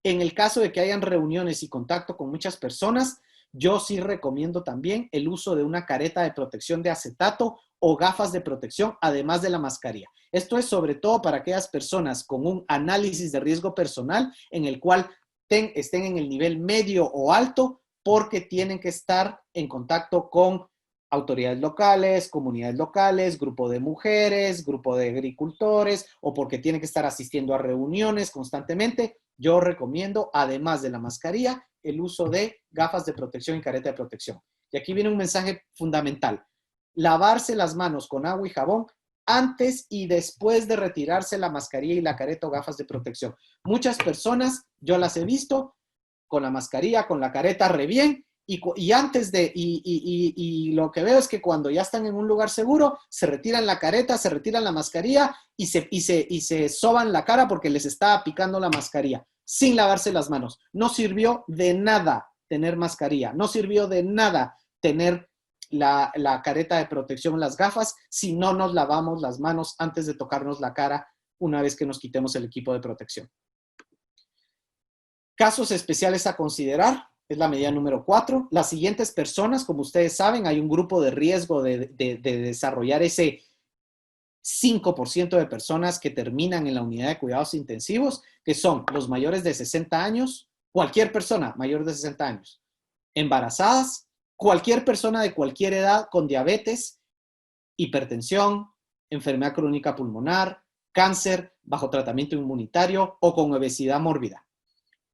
En el caso de que hayan reuniones y contacto con muchas personas, yo sí recomiendo también el uso de una careta de protección de acetato o gafas de protección, además de la mascarilla. Esto es sobre todo para aquellas personas con un análisis de riesgo personal en el cual estén en el nivel medio o alto porque tienen que estar en contacto con autoridades locales, comunidades locales, grupo de mujeres, grupo de agricultores, o porque tienen que estar asistiendo a reuniones constantemente. Yo recomiendo, además de la mascarilla, el uso de gafas de protección y careta de protección. Y aquí viene un mensaje fundamental. Lavarse las manos con agua y jabón antes y después de retirarse la mascarilla y la careta o gafas de protección. Muchas personas, yo las he visto con la mascarilla, con la careta re bien, y antes de, y lo que veo es que cuando ya están en un lugar seguro, se retiran la careta, se retiran la mascarilla y se soban la cara porque les está picando la mascarilla, sin lavarse las manos. No sirvió de nada tener mascarilla, no sirvió de nada tener la careta de protección, las gafas, si no nos lavamos las manos antes de tocarnos la cara una vez que nos quitemos el equipo de protección. Casos especiales a considerar, es la medida número 4. Las siguientes personas, como ustedes saben, hay un grupo de riesgo de desarrollar ese 5% de personas que terminan en la unidad de cuidados intensivos, que son los mayores de 60 años, cualquier persona mayor de 60 años, embarazadas, cualquier persona de cualquier edad con diabetes, hipertensión, enfermedad crónica pulmonar, cáncer, bajo tratamiento inmunitario o con obesidad mórbida.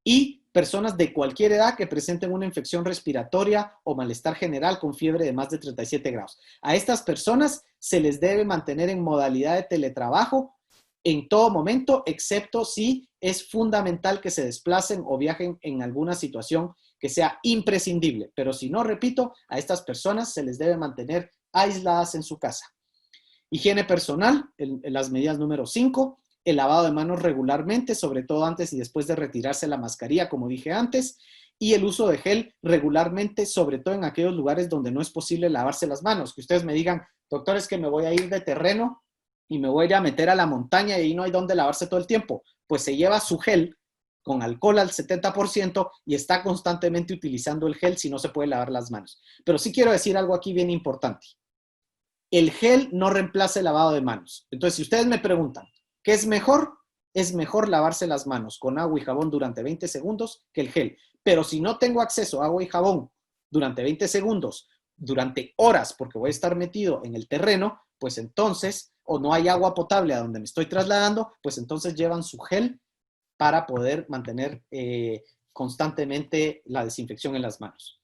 Y personas de cualquier edad que presenten una infección respiratoria o malestar general con fiebre de más de 37 grados. A estas personas se les debe mantener en modalidad de teletrabajo en todo momento, excepto si es fundamental que se desplacen o viajen en alguna situación que sea imprescindible. Pero si no, repito, a estas personas se les debe mantener aisladas en su casa. Higiene personal, en las medidas número 5. El lavado de manos regularmente, sobre todo antes y después de retirarse la mascarilla, como dije antes, y el uso de gel regularmente, sobre todo en aquellos lugares donde no es posible lavarse las manos. Que ustedes me digan, doctor, es que me voy a ir de terreno y me voy a ir a meter a la montaña y ahí no hay donde lavarse todo el tiempo. Pues se lleva su gel con alcohol al 70% y está constantemente utilizando el gel si no se puede lavar las manos. Pero sí quiero decir algo aquí bien importante. El gel no reemplaza el lavado de manos. Entonces, si ustedes me preguntan, ¿qué es mejor? Es mejor lavarse las manos con agua y jabón durante 20 segundos que el gel. Pero si no tengo acceso a agua y jabón durante 20 segundos, durante horas, porque voy a estar metido en el terreno, pues entonces, o no hay agua potable a donde me estoy trasladando, pues entonces llevan su gel para poder mantener constantemente la desinfección en las manos.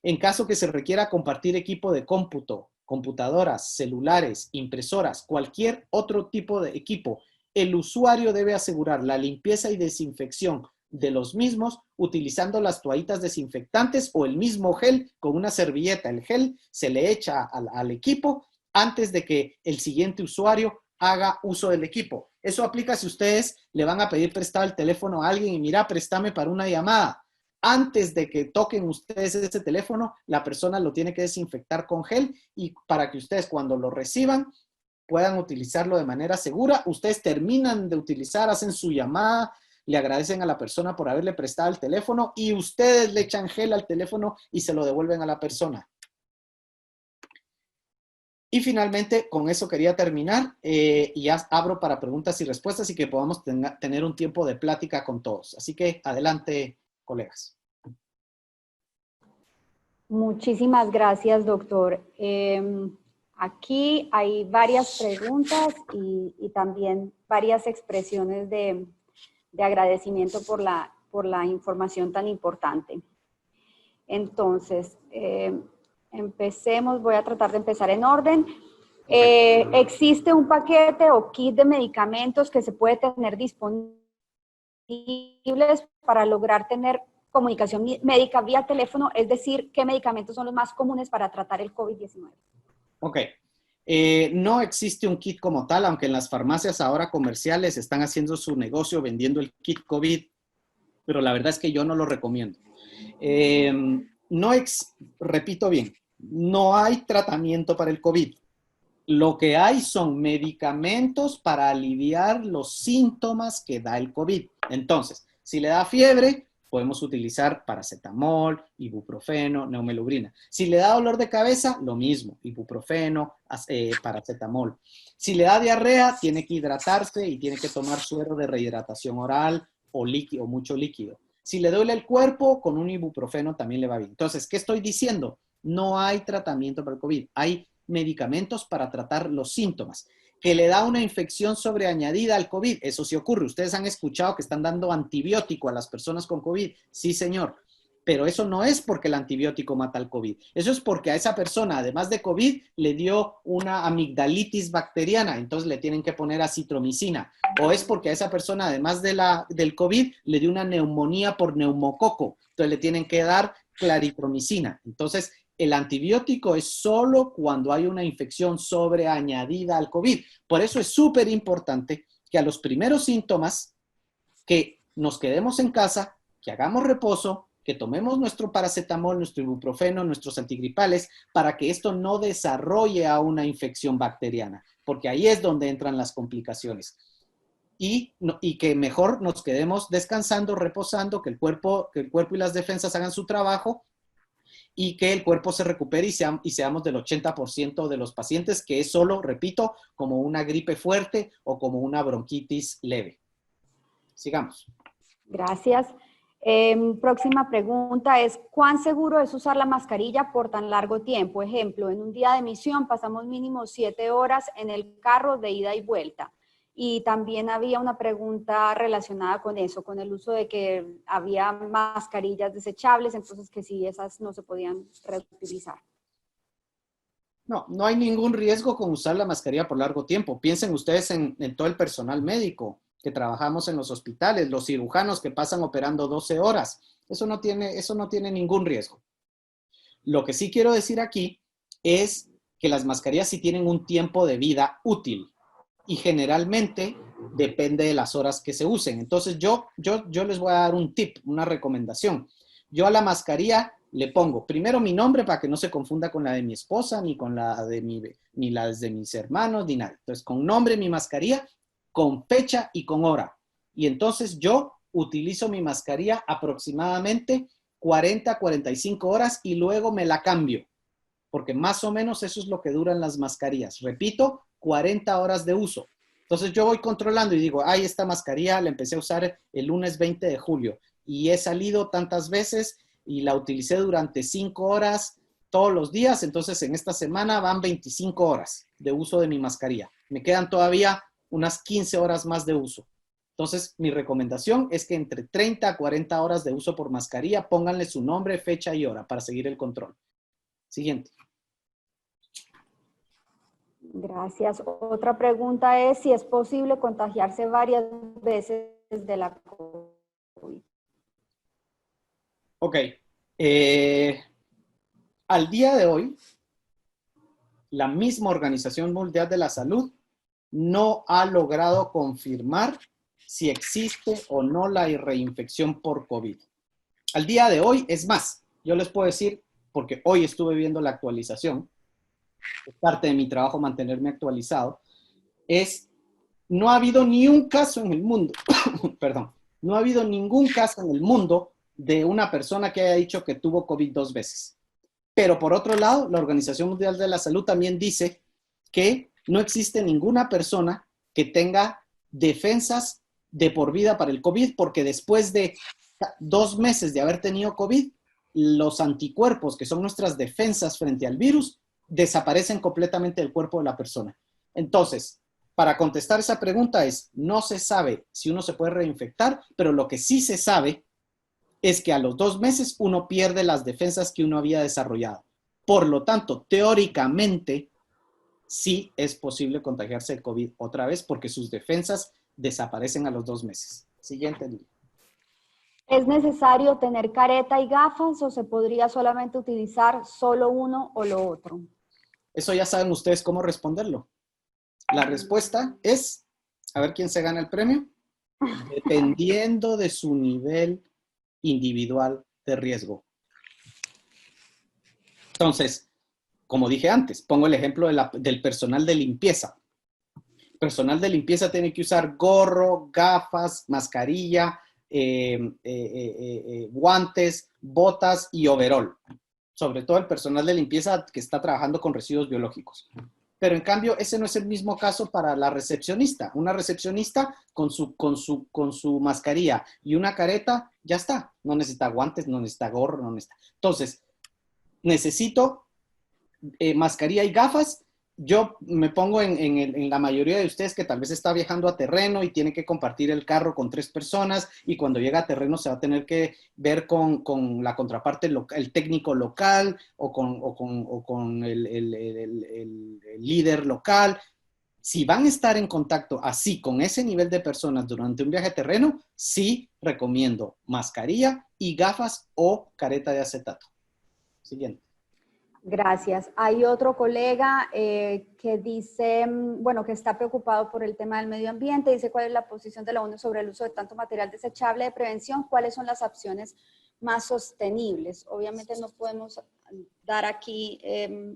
En caso que se requiera compartir equipo de cómputo, computadoras, celulares, impresoras, cualquier otro tipo de equipo, el usuario debe asegurar la limpieza y desinfección de los mismos utilizando las toallitas desinfectantes o el mismo gel con una servilleta. El gel se le echa al equipo antes de que el siguiente usuario haga uso del equipo. Eso aplica si ustedes le van a pedir prestado el teléfono a alguien y mira, préstame para una llamada. Antes de que toquen ustedes ese teléfono, la persona lo tiene que desinfectar con gel y para que ustedes cuando lo reciban puedan utilizarlo de manera segura. Ustedes terminan de utilizar, hacen su llamada, le agradecen a la persona por haberle prestado el teléfono y ustedes le echan gel al teléfono y se lo devuelven a la persona. Y finalmente, con eso quería terminar y ya abro para preguntas y respuestas y que podamos tener un tiempo de plática con todos. Así que adelante, colegas. Muchísimas gracias, doctor. Aquí hay varias preguntas y también varias expresiones de agradecimiento por la información tan importante. Entonces, empecemos, voy a tratar de empezar en orden. ¿Existe un paquete o kit de medicamentos que se puede tener disponibles para lograr tener comunicación médica vía teléfono? Es decir, ¿qué medicamentos son los más comunes para tratar el COVID-19? Ok. No existe un kit como tal, aunque en las farmacias ahora comerciales están haciendo su negocio vendiendo el kit COVID, pero la verdad es que yo no lo recomiendo. Repito bien, no hay tratamiento para el COVID. Lo que hay son medicamentos para aliviar los síntomas que da el COVID. Entonces, si le da fiebre, podemos utilizar paracetamol, ibuprofeno, neumelubrina. Si le da dolor de cabeza, lo mismo, ibuprofeno, paracetamol. Si le da diarrea, tiene que hidratarse y tiene que tomar suero de rehidratación oral o líquido, mucho líquido. Si le duele el cuerpo, con un ibuprofeno también le va bien. Entonces, ¿qué estoy diciendo? No hay tratamiento para el COVID. Hay medicamentos para tratar los síntomas. Que le da una infección sobreañadida al COVID, eso sí ocurre. Ustedes han escuchado que están dando antibiótico a las personas con COVID. Sí, señor. Pero eso no es porque el antibiótico mata el COVID. Eso es porque a esa persona, además de COVID, le dio una amigdalitis bacteriana. Entonces le tienen que poner acitromicina. O es porque a esa persona, además del COVID, le dio una neumonía por neumococo. Entonces le tienen que dar claritromicina. Entonces, el antibiótico es solo cuando hay una infección sobreañadida al COVID. Por eso es súper importante que a los primeros síntomas, que nos quedemos en casa, que hagamos reposo, que tomemos nuestro paracetamol, nuestro ibuprofeno, nuestros antigripales, para que esto no desarrolle a una infección bacteriana, porque ahí es donde entran las complicaciones. Y que mejor nos quedemos descansando, reposando, que el cuerpo y las defensas hagan su trabajo, y que el cuerpo se recupere y seamos del 80% de los pacientes, que es solo, repito, como una gripe fuerte o como una bronquitis leve. Sigamos. Gracias. Próxima pregunta es, ¿cuán seguro es usar la mascarilla por tan largo tiempo? Ejemplo, en un día de misión pasamos mínimo 7 horas en el carro de ida y vuelta. Y también había una pregunta relacionada con eso, con el uso de que había mascarillas desechables, entonces que si esas no se podían reutilizar. No, no hay ningún riesgo con usar la mascarilla por largo tiempo. Piensen ustedes en todo el personal médico que trabajamos en los hospitales, los cirujanos que pasan operando 12 horas. Eso no tiene ningún riesgo. Lo que sí quiero decir aquí es que las mascarillas sí tienen un tiempo de vida útil. Y generalmente depende de las horas que se usen. Entonces yo les voy a dar un tip, una recomendación. Yo a la mascarilla le pongo primero mi nombre para que no se confunda con la de mi esposa, ni con ni las de mis hermanos, ni nada. Entonces con nombre mi mascarilla, con fecha y con hora. Y entonces yo utilizo mi mascarilla aproximadamente 40, 45 horas y luego me la cambio. Porque más o menos eso es lo que duran las mascarillas. Repito, 40 horas de uso. Entonces yo voy controlando y digo, ay, esta mascarilla la empecé a usar el lunes 20 de julio y he salido tantas veces y la utilicé durante 5 horas todos los días, entonces en esta semana van 25 horas de uso de mi mascarilla. Me quedan todavía unas 15 horas más de uso. Entonces mi recomendación es que entre 30 a 40 horas de uso por mascarilla, pónganle su nombre, fecha y hora para seguir el control. Siguiente. Gracias. Otra pregunta es si es posible contagiarse varias veces de la COVID. Ok. Al día de hoy, la misma Organización Mundial de la Salud no ha logrado confirmar si existe o no la reinfección por COVID. Al día de hoy, es más, yo les puedo decir, porque hoy estuve viendo la actualización, es parte de mi trabajo mantenerme actualizado, no ha habido ni un caso en el mundo, perdón, no ha habido ningún caso en el mundo de una persona que haya dicho que tuvo COVID 2 veces. Pero por otro lado, la Organización Mundial de la Salud también dice que no existe ninguna persona que tenga defensas de por vida para el COVID, porque después de 2 meses de haber tenido COVID, los anticuerpos, que son nuestras defensas frente al virus, desaparecen completamente del cuerpo de la persona. Entonces, para contestar esa pregunta no se sabe si uno se puede reinfectar, pero lo que sí se sabe es que a los 2 meses uno pierde las defensas que uno había desarrollado. Por lo tanto, teóricamente, sí es posible contagiarse de COVID otra vez porque sus defensas desaparecen a los 2 meses. Siguiente. ¿Es necesario tener careta y gafas o se podría solamente utilizar solo uno o lo otro? Eso ya saben ustedes cómo responderlo. La respuesta es, a ver quién se gana el premio, dependiendo de su nivel individual de riesgo. Entonces, como dije antes, pongo el ejemplo del personal de limpieza. El personal de limpieza tiene que usar gorro, gafas, mascarilla, guantes, botas y overol. Sobre todo el personal de limpieza que está trabajando con residuos biológicos. pero en cambio ese no es el mismo caso para la recepcionista. Una recepcionista con su mascarilla y una careta, ya está. No necesita guantes, no necesita gorro, no necesita. Entonces, necesito mascarilla y gafas. Yo me pongo en la mayoría de ustedes que tal vez está viajando a terreno y tiene que compartir el carro con 3 personas y cuando llega a terreno se va a tener que ver con la contraparte, el técnico local o con el líder local. Si van a estar en contacto así con ese nivel de personas durante un viaje a terreno, sí recomiendo mascarilla y gafas o careta de acetato. Siguiente. Gracias. Hay otro colega que dice, bueno, que está preocupado por el tema del medio ambiente. Dice, ¿cuál es la posición de la ONU sobre el uso de tanto material desechable de prevención? ¿Cuáles son las opciones más sostenibles? Obviamente no podemos dar aquí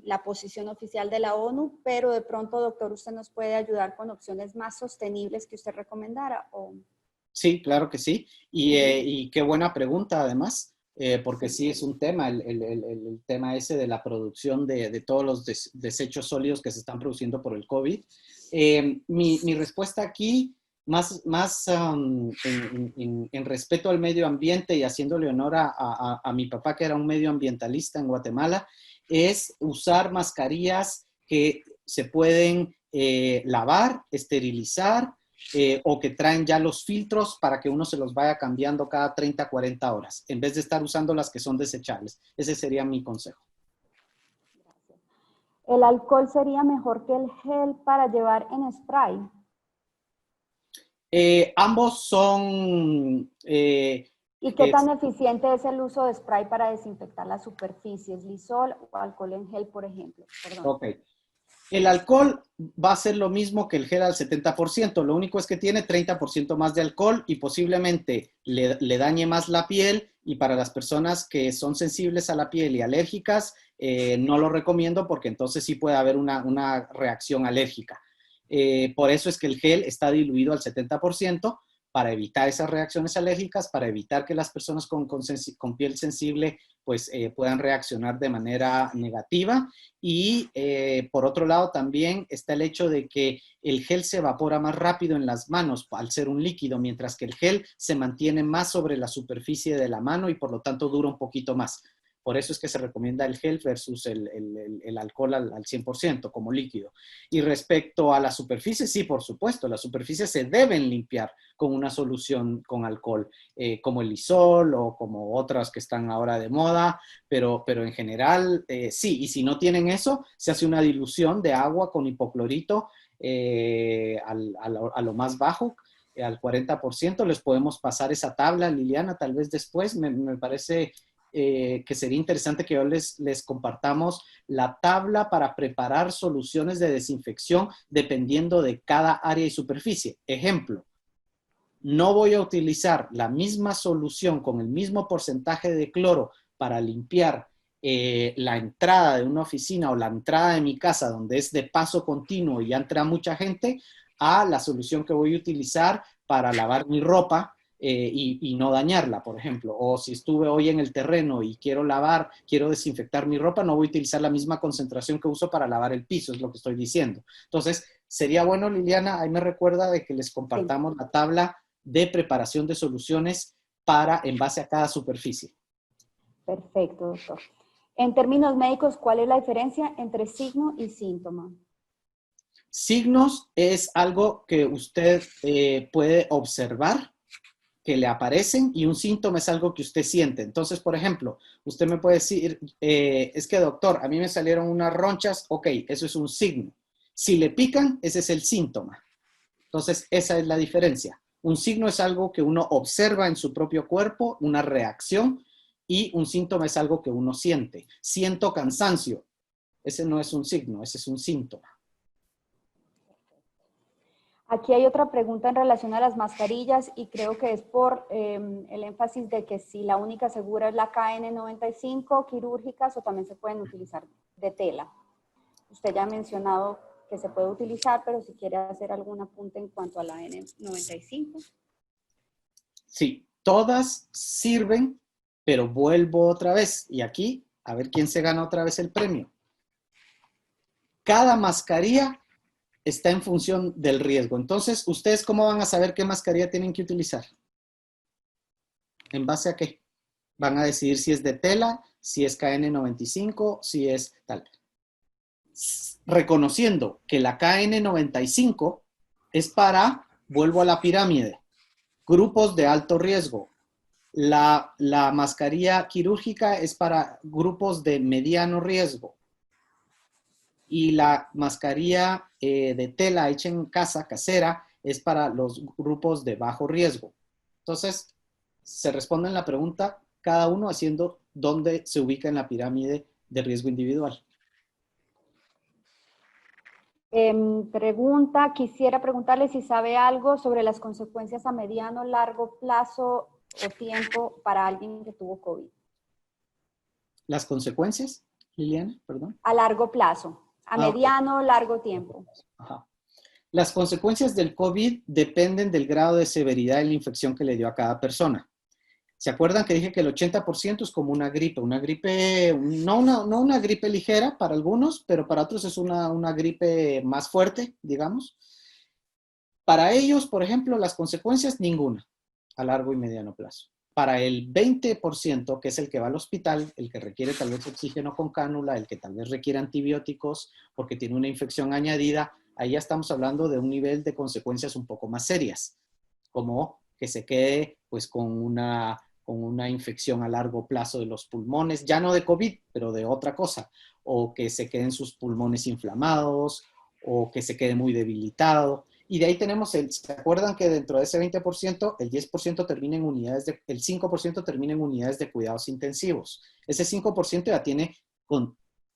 la posición oficial de la ONU, pero de pronto, doctor, usted nos puede ayudar con opciones más sostenibles que usted recomendara. ¿O? Sí, claro que sí. Y qué buena pregunta, además. Porque sí es un tema, el tema ese de la producción de todos los desechos sólidos que se están produciendo por el COVID. Mi respuesta aquí, más en respeto al medio ambiente y haciéndole honor a mi papá, que era un medioambientalista en Guatemala, es usar mascarillas que se pueden lavar, esterilizar, o que traen ya los filtros para que uno se los vaya cambiando cada 30, 40 horas, en vez de estar usando las que son desechables. Ese sería mi consejo. ¿El alcohol sería mejor que el gel para llevar en spray? Ambos son... ¿Y qué tan eficiente es el uso de spray para desinfectar las superficies? ¿Lisol o alcohol en gel, por ejemplo? Perdón. Ok. El alcohol va a ser lo mismo que el gel al 70%, lo único es que tiene 30% más de alcohol y posiblemente le dañe más la piel, y para las personas que son sensibles a la piel y alérgicas, no lo recomiendo porque entonces sí puede haber una reacción alérgica. Por eso es que el gel está diluido al 70%, para evitar esas reacciones alérgicas, para evitar que las personas con piel sensible pues puedan reaccionar de manera negativa. Y por otro lado también está el hecho de que el gel se evapora más rápido en las manos al ser un líquido, mientras que el gel se mantiene más sobre la superficie de la mano y por lo tanto dura un poquito más. Por eso es que se recomienda el gel versus el alcohol al 100% como líquido. Y respecto a la superficie, sí, por supuesto, las superficies se deben limpiar con una solución con alcohol, como el Lisol o como otras que están ahora de moda, pero en general sí. Y si no tienen eso, se hace una dilución de agua con hipoclorito a lo más bajo, al 40%. Les podemos pasar esa tabla, Liliana, tal vez después. Me parece que sería interesante que yo les compartamos la tabla para preparar soluciones de desinfección dependiendo de cada área y superficie. Ejemplo, no voy a utilizar la misma solución con el mismo porcentaje de cloro para limpiar la entrada de una oficina o la entrada de mi casa donde es de paso continuo y ya entra mucha gente, a la solución que voy a utilizar para lavar mi ropa y no dañarla, por ejemplo. O si estuve hoy en el terreno y quiero desinfectar mi ropa, no voy a utilizar la misma concentración que uso para lavar el piso, es lo que estoy diciendo. Entonces, sería bueno, Liliana, ahí me recuerda de que les compartamos la tabla de preparación de soluciones en base a cada superficie. Perfecto, doctor. En términos médicos, ¿cuál es la diferencia entre signo y síntoma? Signos es algo que usted puede observar, que le aparecen, y un síntoma es algo que usted siente. Entonces, por ejemplo, usted me puede decir, es que doctor, a mí me salieron unas ronchas, ok, eso es un signo. Si le pican, ese es el síntoma. Entonces, esa es la diferencia. Un signo es algo que uno observa en su propio cuerpo, una reacción, y un síntoma es algo que uno siente. Siento cansancio. Ese no es un signo, ese es un síntoma. Aquí hay otra pregunta en relación a las mascarillas y creo que es por el énfasis de que si la única segura es la KN95, quirúrgicas, o también se pueden utilizar de tela. Usted ya ha mencionado que se puede utilizar, pero si quiere hacer algún apunte en cuanto a la N95. Sí, todas sirven, pero vuelvo otra vez. Y aquí, a ver quién se gana otra vez el premio. cada mascarilla está en función del riesgo. Entonces, ¿ustedes cómo van a saber qué mascarilla tienen que utilizar? ¿En base a qué? Van a decidir si es de tela, si es KN95, si es tal. Reconociendo que la KN95 es para, vuelvo a la pirámide, grupos de alto riesgo. La mascarilla quirúrgica es para grupos de mediano riesgo. Y la mascarilla de tela hecha en casa, casera, es para los grupos de bajo riesgo. Entonces, se responde en la pregunta, cada uno haciendo dónde se ubica en la pirámide de riesgo individual. Quisiera preguntarle si sabe algo sobre las consecuencias a mediano, largo plazo o tiempo para alguien que tuvo COVID. ¿Las consecuencias, Liliana? Perdón. A largo plazo, a mediano, largo tiempo. Ajá. Las consecuencias del COVID dependen del grado de severidad de la infección que le dio a cada persona. ¿Se acuerdan que dije que el 80% es como una gripe? Una gripe, no una gripe ligera para algunos, pero para otros es una gripe más fuerte, digamos. Para ellos, por ejemplo, las consecuencias, ninguna, a largo y mediano plazo. Para el 20%, que es el que va al hospital, el que requiere tal vez oxígeno con cánula, el que tal vez requiere antibióticos porque tiene una infección añadida, ahí ya estamos hablando de un nivel de consecuencias un poco más serias, como que se quede pues con una infección a largo plazo de los pulmones, ya no de COVID, pero de otra cosa, o que se queden sus pulmones inflamados, o que se quede muy debilitado. Y de ahí tenemos ¿se acuerdan que dentro de ese 20%, el 10% termina en unidades el 5% termina en unidades de cuidados intensivos? Ese 5% ya tiene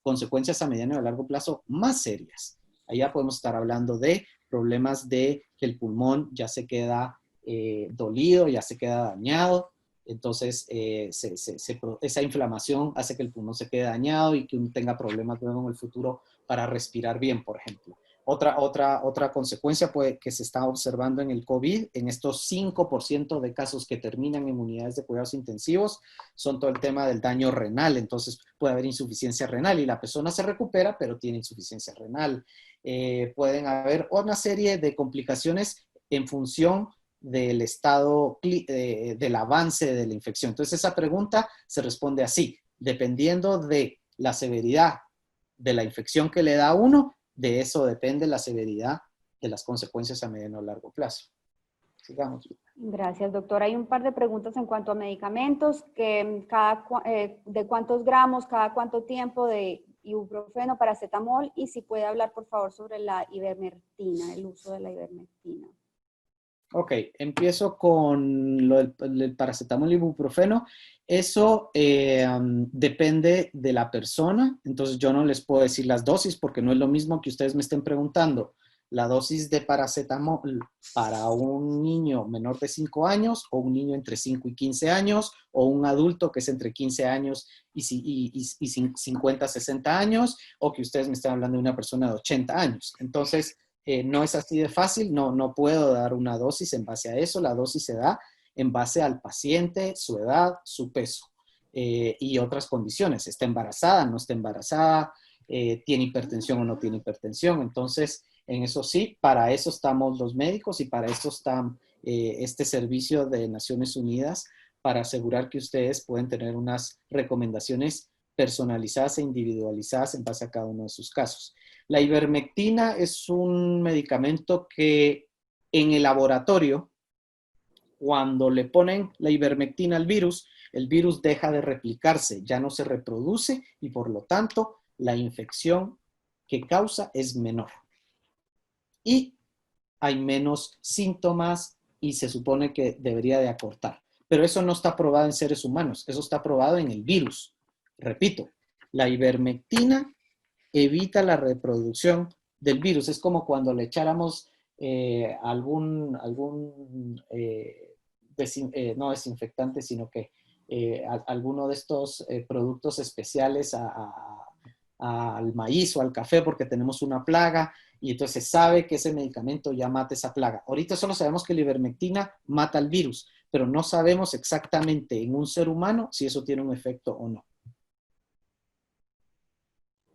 consecuencias a mediano y a largo plazo más serias. Ahí ya podemos estar hablando de problemas de que el pulmón ya se queda dolido, ya se queda dañado. Entonces, esa inflamación hace que el pulmón se quede dañado y que uno tenga problemas luego en el futuro para respirar bien, por ejemplo. Otra consecuencia que se está observando en el COVID, en estos 5% de casos que terminan en unidades de cuidados intensivos, son todo el tema del daño renal. Entonces, puede haber insuficiencia renal y la persona se recupera, pero tiene insuficiencia renal. Pueden haber una serie de complicaciones en función del estado, del avance de la infección. Entonces, esa pregunta se responde así, dependiendo de la severidad de la infección que le da a uno, de eso depende la severidad de las consecuencias a mediano o largo plazo. Sigamos. Gracias, doctor. Hay un par de preguntas en cuanto a medicamentos, que de cuántos gramos, cada cuánto tiempo de ibuprofeno, paracetamol, y si puede hablar, por favor, sobre la ivermectina, el uso de la ivermectina. Ok, empiezo con lo del paracetamol y ibuprofeno. Eso depende de la persona, entonces yo no les puedo decir las dosis porque no es lo mismo que ustedes me estén preguntando. La dosis de paracetamol para un niño menor de 5 años o un niño entre 5 y 15 años o un adulto que es entre 15 años y 50, 60 años o que ustedes me están hablando de una persona de 80 años. Entonces, no es así de fácil, no puedo dar una dosis en base a eso, la dosis se da en base al paciente, su edad, su peso y otras condiciones. ¿Está embarazada, no está embarazada? ¿Tiene hipertensión o no tiene hipertensión? Entonces, en eso sí, para eso estamos los médicos y para eso está este servicio de Naciones Unidas para asegurar que ustedes pueden tener unas recomendaciones personalizadas e individualizadas en base a cada uno de sus casos. La ivermectina es un medicamento que en el laboratorio, cuando le ponen la ivermectina al virus, el virus deja de replicarse, ya no se reproduce y por lo tanto la infección que causa es menor. Y hay menos síntomas y se supone que debería de acortar. Pero eso no está probado en seres humanos, eso está probado en el virus. Repito, la ivermectina evita la reproducción del virus. Es como cuando le echáramos no desinfectante, sino que alguno de estos productos especiales al maíz o al café porque tenemos una plaga y entonces se sabe que ese medicamento ya mata esa plaga. Ahorita solo sabemos que la ivermectina mata el virus, pero no sabemos exactamente en un ser humano si eso tiene un efecto o no.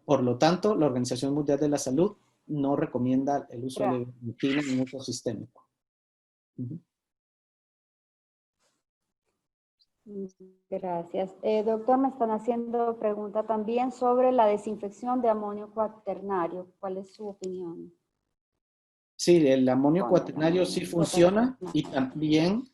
Por lo tanto, la Organización Mundial de la Salud no recomienda el uso de ivermectina en uso sistémico. Gracias. Doctor, me están haciendo pregunta también sobre la desinfección de amonio cuaternario. ¿Cuál es su opinión? Sí, el amonio cuaternario sí funciona y también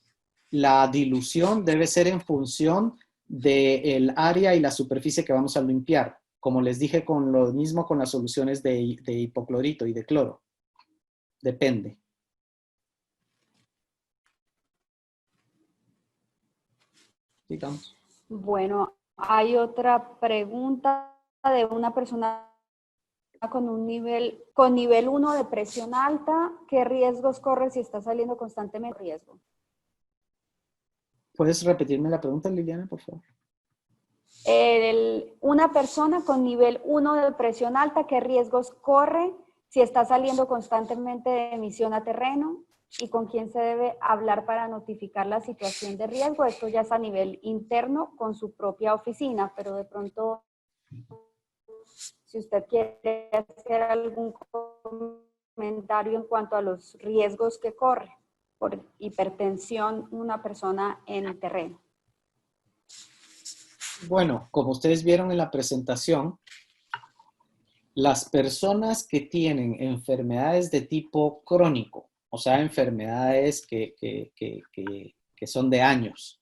la dilución debe ser en función del área y la superficie que vamos a limpiar. Como les dije, con lo mismo con las soluciones de hipoclorito y de cloro. Depende. Digamos. Bueno, hay otra pregunta de una persona con nivel 1 de presión alta. ¿Qué riesgos corre si está saliendo constantemente riesgo? ¿Puedes repetirme la pregunta, Liliana, por favor? Una persona con nivel 1 de presión alta, ¿qué riesgos corre si está saliendo constantemente de emisión a terreno? ¿Y con quién se debe hablar para notificar la situación de riesgo? Esto ya es a nivel interno con su propia oficina, pero de pronto, si usted quiere hacer algún comentario en cuanto a los riesgos que corre por hipertensión una persona en terreno. Bueno, como ustedes vieron en la presentación, las personas que tienen enfermedades de tipo crónico, o sea, enfermedades que son de años,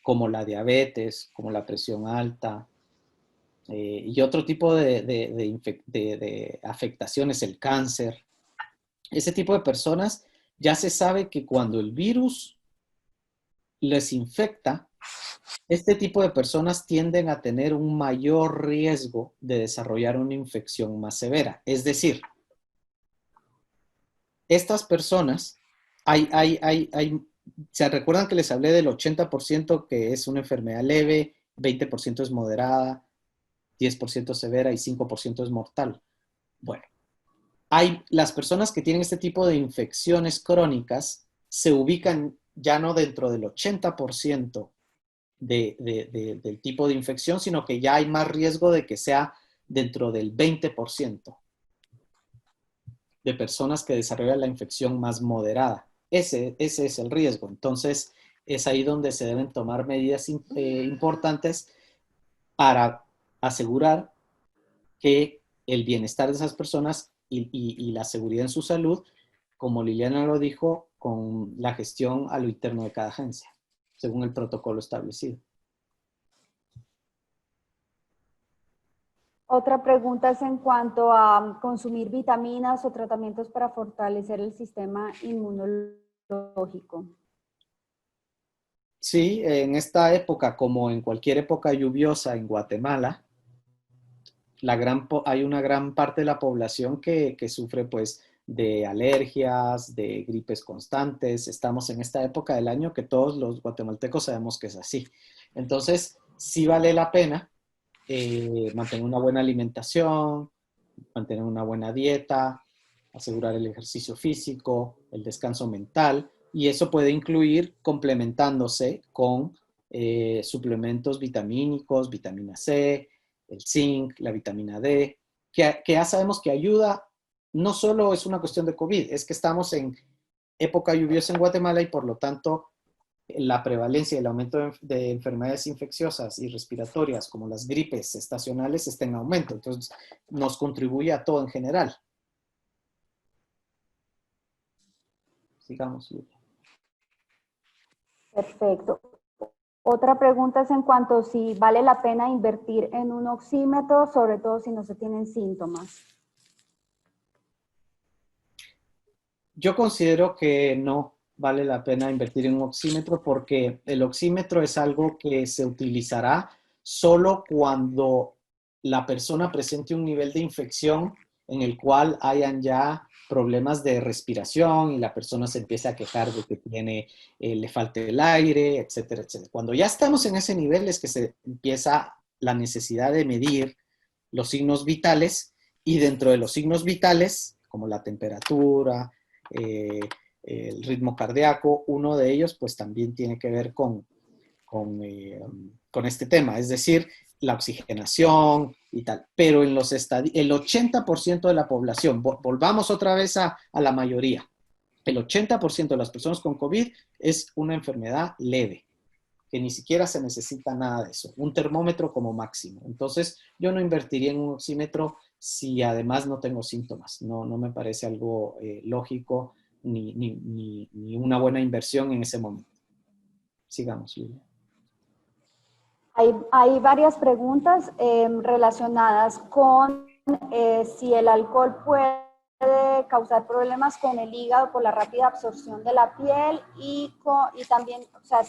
como la diabetes, como la presión alta, y otro tipo de afectaciones, el cáncer, ese tipo de personas ya se sabe que cuando el virus les infecta, este tipo de personas tienden a tener un mayor riesgo de desarrollar una infección más severa. Es decir, estas personas, ¿se recuerdan que les hablé del 80% que es una enfermedad leve, 20% es moderada, 10% severa y 5% es mortal? Bueno, las personas que tienen este tipo de infecciones crónicas se ubican ya no dentro del 80% del tipo de infección, sino que ya hay más riesgo de que sea dentro del 20% de personas que desarrollan la infección más moderada. Ese es el riesgo. Entonces, es ahí donde se deben tomar medidas importantes para asegurar que el bienestar de esas personas y la seguridad en su salud, como Liliana lo dijo, con la gestión a lo interno de cada agencia, según el protocolo establecido. Otra pregunta es en cuanto a consumir vitaminas o tratamientos para fortalecer el sistema inmunológico. Sí, en esta época, como en cualquier época lluviosa en Guatemala, hay una gran parte de la población que sufre pues de alergias, de gripes constantes. Estamos en esta época del año que todos los guatemaltecos sabemos que es así. Entonces, sí vale la pena mantener una buena alimentación, mantener una buena dieta, asegurar el ejercicio físico, el descanso mental, y eso puede incluir complementándose con suplementos vitamínicos, vitamina C, el zinc, la vitamina D, que ya sabemos que ayuda. No solo es una cuestión de COVID, es que estamos en época lluviosa en Guatemala y por lo tanto la prevalencia y el aumento de enfermedades infecciosas y respiratorias como las gripes estacionales está en aumento. Entonces, nos contribuye a todo en general. Sigamos, Luis. Perfecto. Otra pregunta es en cuanto a si vale la pena invertir en un oxímetro, sobre todo si no se tienen síntomas. Yo considero que no vale la pena invertir en un oxímetro porque el oxímetro es algo que se utilizará solo cuando la persona presente un nivel de infección en el cual hayan ya problemas de respiración y la persona se empieza a quejar de que le falta el aire, etcétera, etcétera. Cuando ya estamos en ese nivel es que se empieza la necesidad de medir los signos vitales y dentro de los signos vitales, como la temperatura, el ritmo cardíaco, uno de ellos pues también tiene que ver con este tema, es decir, la oxigenación y tal. Pero en los el 80% de la población, volvamos otra vez a la mayoría, el 80% de las personas con COVID es una enfermedad leve, que ni siquiera se necesita nada de eso, un termómetro como máximo. Entonces, yo no invertiría en un oxímetro si además no tengo síntomas. No me parece algo lógico ni una buena inversión en ese momento. Sigamos, Lilia. Hay varias preguntas relacionadas con si el alcohol puede causar problemas con el hígado por la rápida absorción de la piel y también, o sea,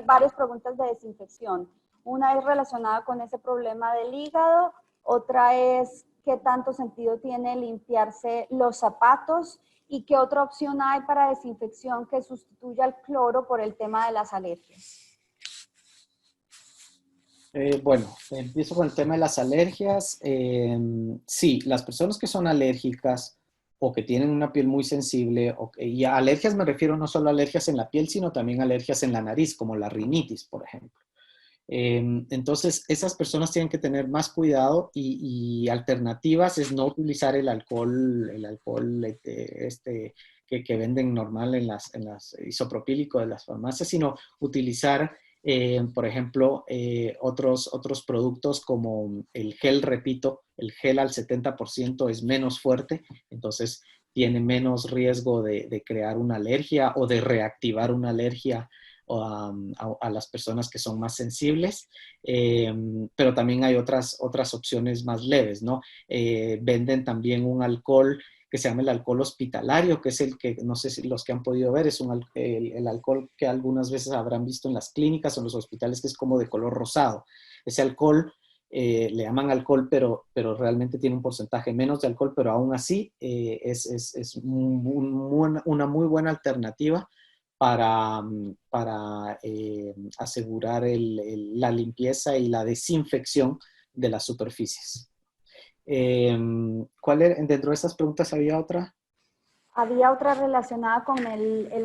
varias preguntas de desinfección. Una es relacionada con ese problema del hígado, otra es qué tanto sentido tiene limpiarse los zapatos y qué otra opción hay para desinfección que sustituya el cloro por el tema de las alergias. Bueno, empiezo con el tema de las alergias. Sí, las personas que son alérgicas o que tienen una piel muy sensible, y a alergias me refiero no solo a alergias en la piel, sino también alergias en la nariz, como la rinitis, por ejemplo. Entonces, esas personas tienen que tener más cuidado y alternativas es no utilizar el alcohol que venden normal en las isopropílico de las farmacias, sino utilizar por ejemplo, otros productos como el gel, repito, el gel al 70% es menos fuerte, entonces tiene menos riesgo de crear una alergia o de reactivar una alergia a las personas que son más sensibles, pero también hay otras opciones más leves, ¿no? Venden también un alcohol que se llama el alcohol hospitalario, que es el que, no sé si los que han podido ver, es el alcohol que algunas veces habrán visto en las clínicas o en los hospitales, que es como de color rosado. Ese alcohol le llaman alcohol, pero realmente tiene un porcentaje menos de alcohol, pero aún así es una muy buena alternativa para asegurar la limpieza y la desinfección de las superficies. Dentro de esas preguntas había otra? Había otra relacionada con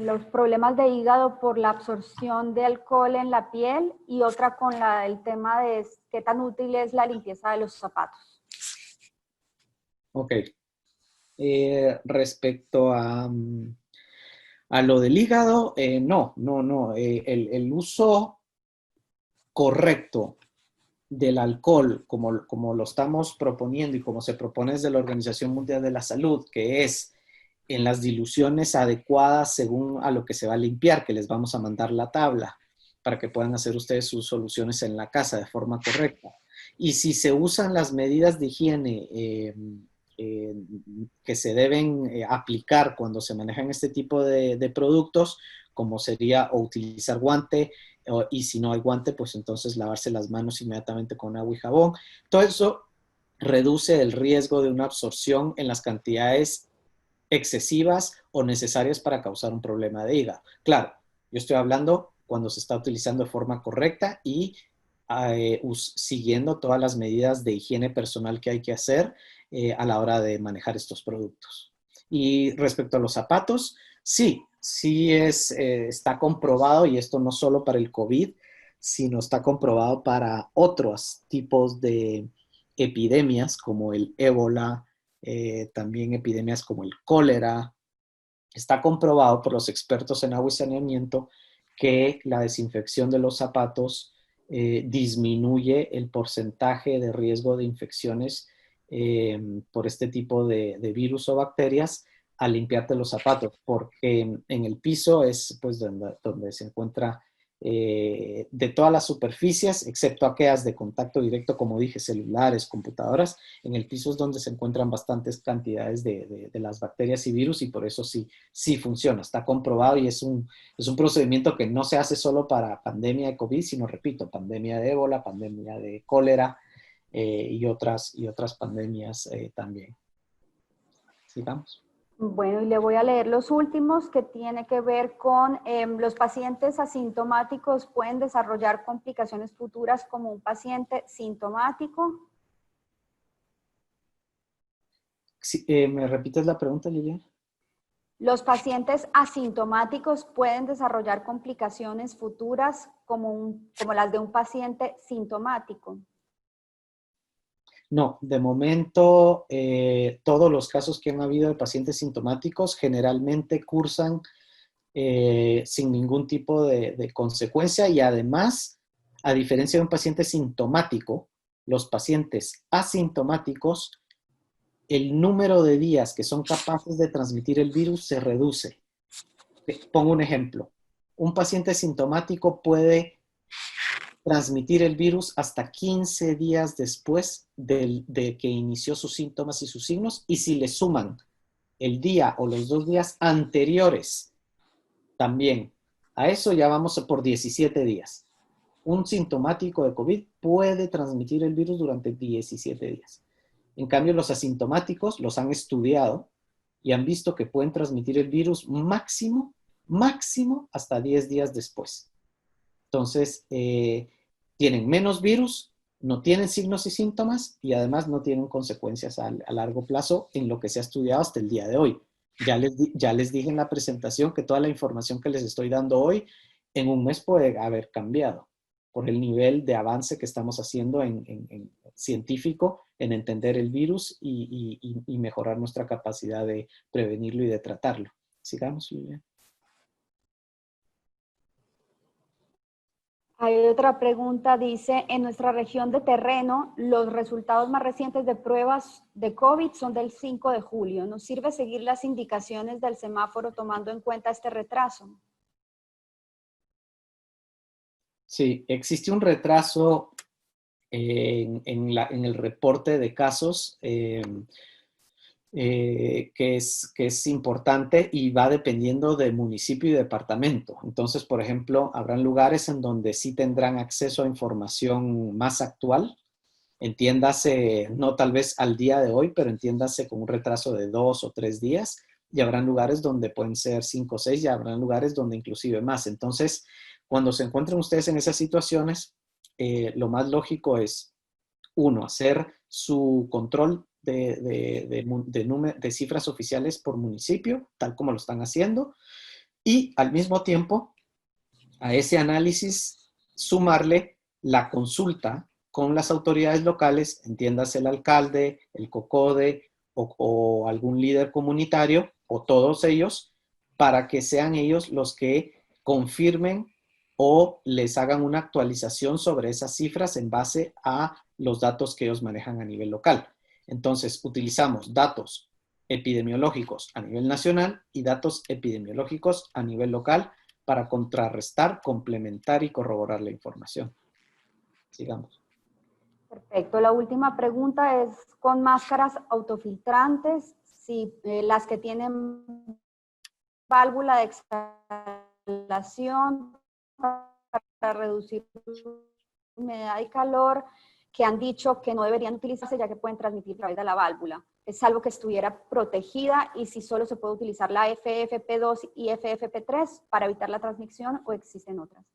los problemas de hígado por la absorción de alcohol en la piel y otra con el tema de qué tan útil es la limpieza de los zapatos. Ok. Respecto a lo del hígado, no. El uso correcto del alcohol, como lo estamos proponiendo y como se propone desde la Organización Mundial de la Salud, que es en las diluciones adecuadas según a lo que se va a limpiar, que les vamos a mandar la tabla para que puedan hacer ustedes sus soluciones en la casa de forma correcta. Y si se usan las medidas de higiene que se deben aplicar cuando se manejan este tipo de productos, como sería o utilizar guante, y si no hay guante, pues entonces lavarse las manos inmediatamente con agua y jabón. Todo eso reduce el riesgo de una absorción en las cantidades excesivas o necesarias para causar un problema de hígado. Claro, yo estoy hablando cuando se está utilizando de forma correcta y siguiendo todas las medidas de higiene personal que hay que hacer a la hora de manejar estos productos. Y respecto a los zapatos, sí está comprobado, y esto no solo para el COVID, sino está comprobado para otros tipos de epidemias como el ébola, también epidemias como el cólera. Está comprobado por los expertos en agua y saneamiento que la desinfección de los zapatos disminuye el porcentaje de riesgo de infecciones por este tipo de virus o bacterias al limpiarte los zapatos, porque en el piso es pues donde se encuentra de todas las superficies, excepto aquellas de contacto directo, como dije, celulares, computadoras, en el piso es donde se encuentran bastantes cantidades de las bacterias y virus, y por eso sí funciona, está comprobado, y es un procedimiento que no se hace solo para pandemia de COVID, sino, repito, pandemia de ébola, pandemia de cólera y otras pandemias también. Sigamos. Bueno, y le voy a leer los últimos que tiene que ver con los pacientes asintomáticos pueden desarrollar complicaciones futuras como un paciente sintomático. Sí, ¿me repites la pregunta, Lilian? Los pacientes asintomáticos pueden desarrollar complicaciones futuras como las de un paciente sintomático. No, de momento todos los casos que han habido de pacientes sintomáticos generalmente cursan sin ningún tipo de consecuencia y además, a diferencia de un paciente sintomático, los pacientes asintomáticos, el número de días que son capaces de transmitir el virus se reduce. Pongo un ejemplo. Un paciente sintomático puede transmitir el virus hasta 15 días después de que inició sus síntomas y sus signos, y si le suman el día o los 2 días anteriores también, a eso ya vamos por 17 días. Un sintomático de COVID puede transmitir el virus durante 17 días. En cambio, los asintomáticos los han estudiado y han visto que pueden transmitir el virus máximo hasta 10 días después. Entonces, tienen menos virus, no tienen signos y síntomas y además no tienen consecuencias a largo plazo en lo que se ha estudiado hasta el día de hoy. Ya les dije en la presentación que toda la información que les estoy dando hoy en un mes puede haber cambiado por el nivel de avance que estamos haciendo en científico en entender el virus y mejorar nuestra capacidad de prevenirlo y de tratarlo. Sigamos, Liliana. Hay otra pregunta, dice, en nuestra región de terreno, los resultados más recientes de pruebas de COVID son del 5 de julio. ¿Nos sirve seguir las indicaciones del semáforo tomando en cuenta este retraso? Sí, existe un retraso en el reporte de casos que es importante y va dependiendo de municipio y departamento. Entonces, por ejemplo, habrán lugares en donde sí tendrán acceso a información más actual, entiéndase, no tal vez al día de hoy, pero entiéndase con un retraso de 2 o 3 días, y habrán lugares donde pueden ser 5 o 6, y habrán lugares donde inclusive más. Entonces, cuando se encuentren ustedes en esas situaciones, lo más lógico es, uno, hacer su control de cifras oficiales por municipio, tal como lo están haciendo, y al mismo tiempo a ese análisis sumarle la consulta con las autoridades locales, entiéndase el alcalde, el COCODE o algún líder comunitario o todos ellos, para que sean ellos los que confirmen o les hagan una actualización sobre esas cifras en base a los datos que ellos manejan a nivel local. Entonces, utilizamos datos epidemiológicos a nivel nacional y datos epidemiológicos a nivel local para contrarrestar, complementar y corroborar la información. Sigamos. Perfecto. La última pregunta es con máscaras autofiltrantes, si las que tienen válvula de exhalación para reducir humedad y calor, que han dicho que no deberían utilizarse ya que pueden transmitir a través de la válvula. Es algo que estuviera protegida, y si solo se puede utilizar la FFP2 y FFP3 para evitar la transmisión, o existen otras.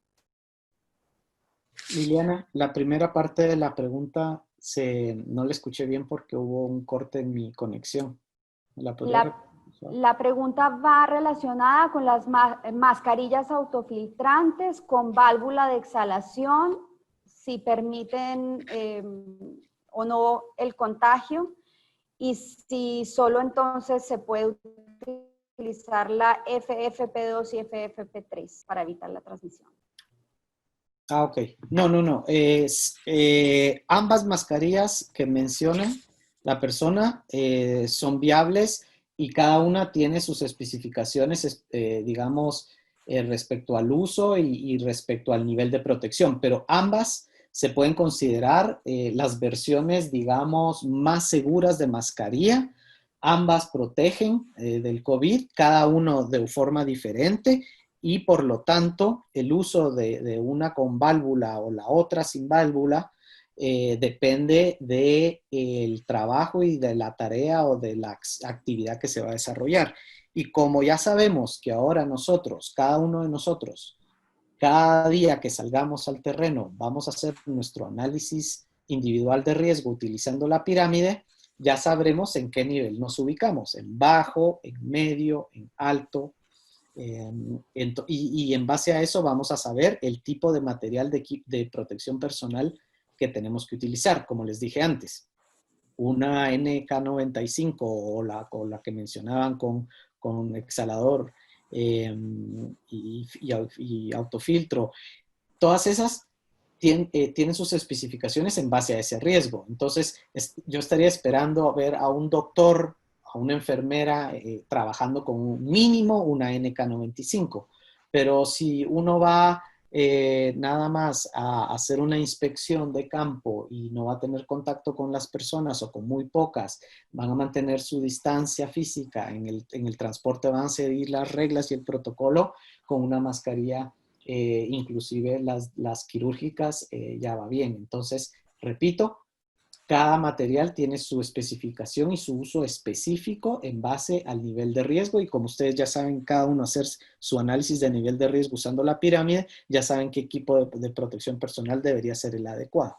Liliana, la primera parte de la pregunta no la escuché bien porque hubo un corte en mi conexión. La pregunta va relacionada con las mascarillas autofiltrantes con válvula de exhalación, si permiten o no el contagio, y si solo entonces se puede utilizar la FFP2 y FFP3 para evitar la transmisión. Ah, ok. No. Ambas mascarillas que menciona la persona son viables y cada una tiene sus especificaciones, digamos, respecto al uso y respecto al nivel de protección, pero ambas se pueden considerar las versiones, digamos, más seguras de mascarilla. Ambas protegen del COVID, cada uno de forma diferente, y por lo tanto el uso de una con válvula o la otra sin válvula depende del trabajo y de la tarea o de la actividad que se va a desarrollar. Y como ya sabemos que ahora nosotros, cada uno de nosotros, cada día que salgamos al terreno, vamos a hacer nuestro análisis individual de riesgo utilizando la pirámide, ya sabremos en qué nivel nos ubicamos, en bajo, en medio, en alto. Y en base a eso vamos a saber el tipo de material de protección personal que tenemos que utilizar, como les dije antes. una NK95 o la que mencionaban con exhalador y autofiltro, todas esas tienen sus especificaciones en base a ese riesgo. Entonces, yo estaría esperando a ver a un doctor, a una enfermera trabajando con un mínimo una NK95. Pero si uno va nada más a hacer una inspección de campo y no va a tener contacto con las personas o con muy pocas, van a mantener su distancia física en el transporte, van a seguir las reglas y el protocolo con una mascarilla, inclusive las quirúrgicas, ya va bien. Entonces, repito, cada material tiene su especificación y su uso específico en base al nivel de riesgo, y como ustedes ya saben, cada uno hacer su análisis de nivel de riesgo usando la pirámide, ya saben qué equipo de protección personal debería ser el adecuado.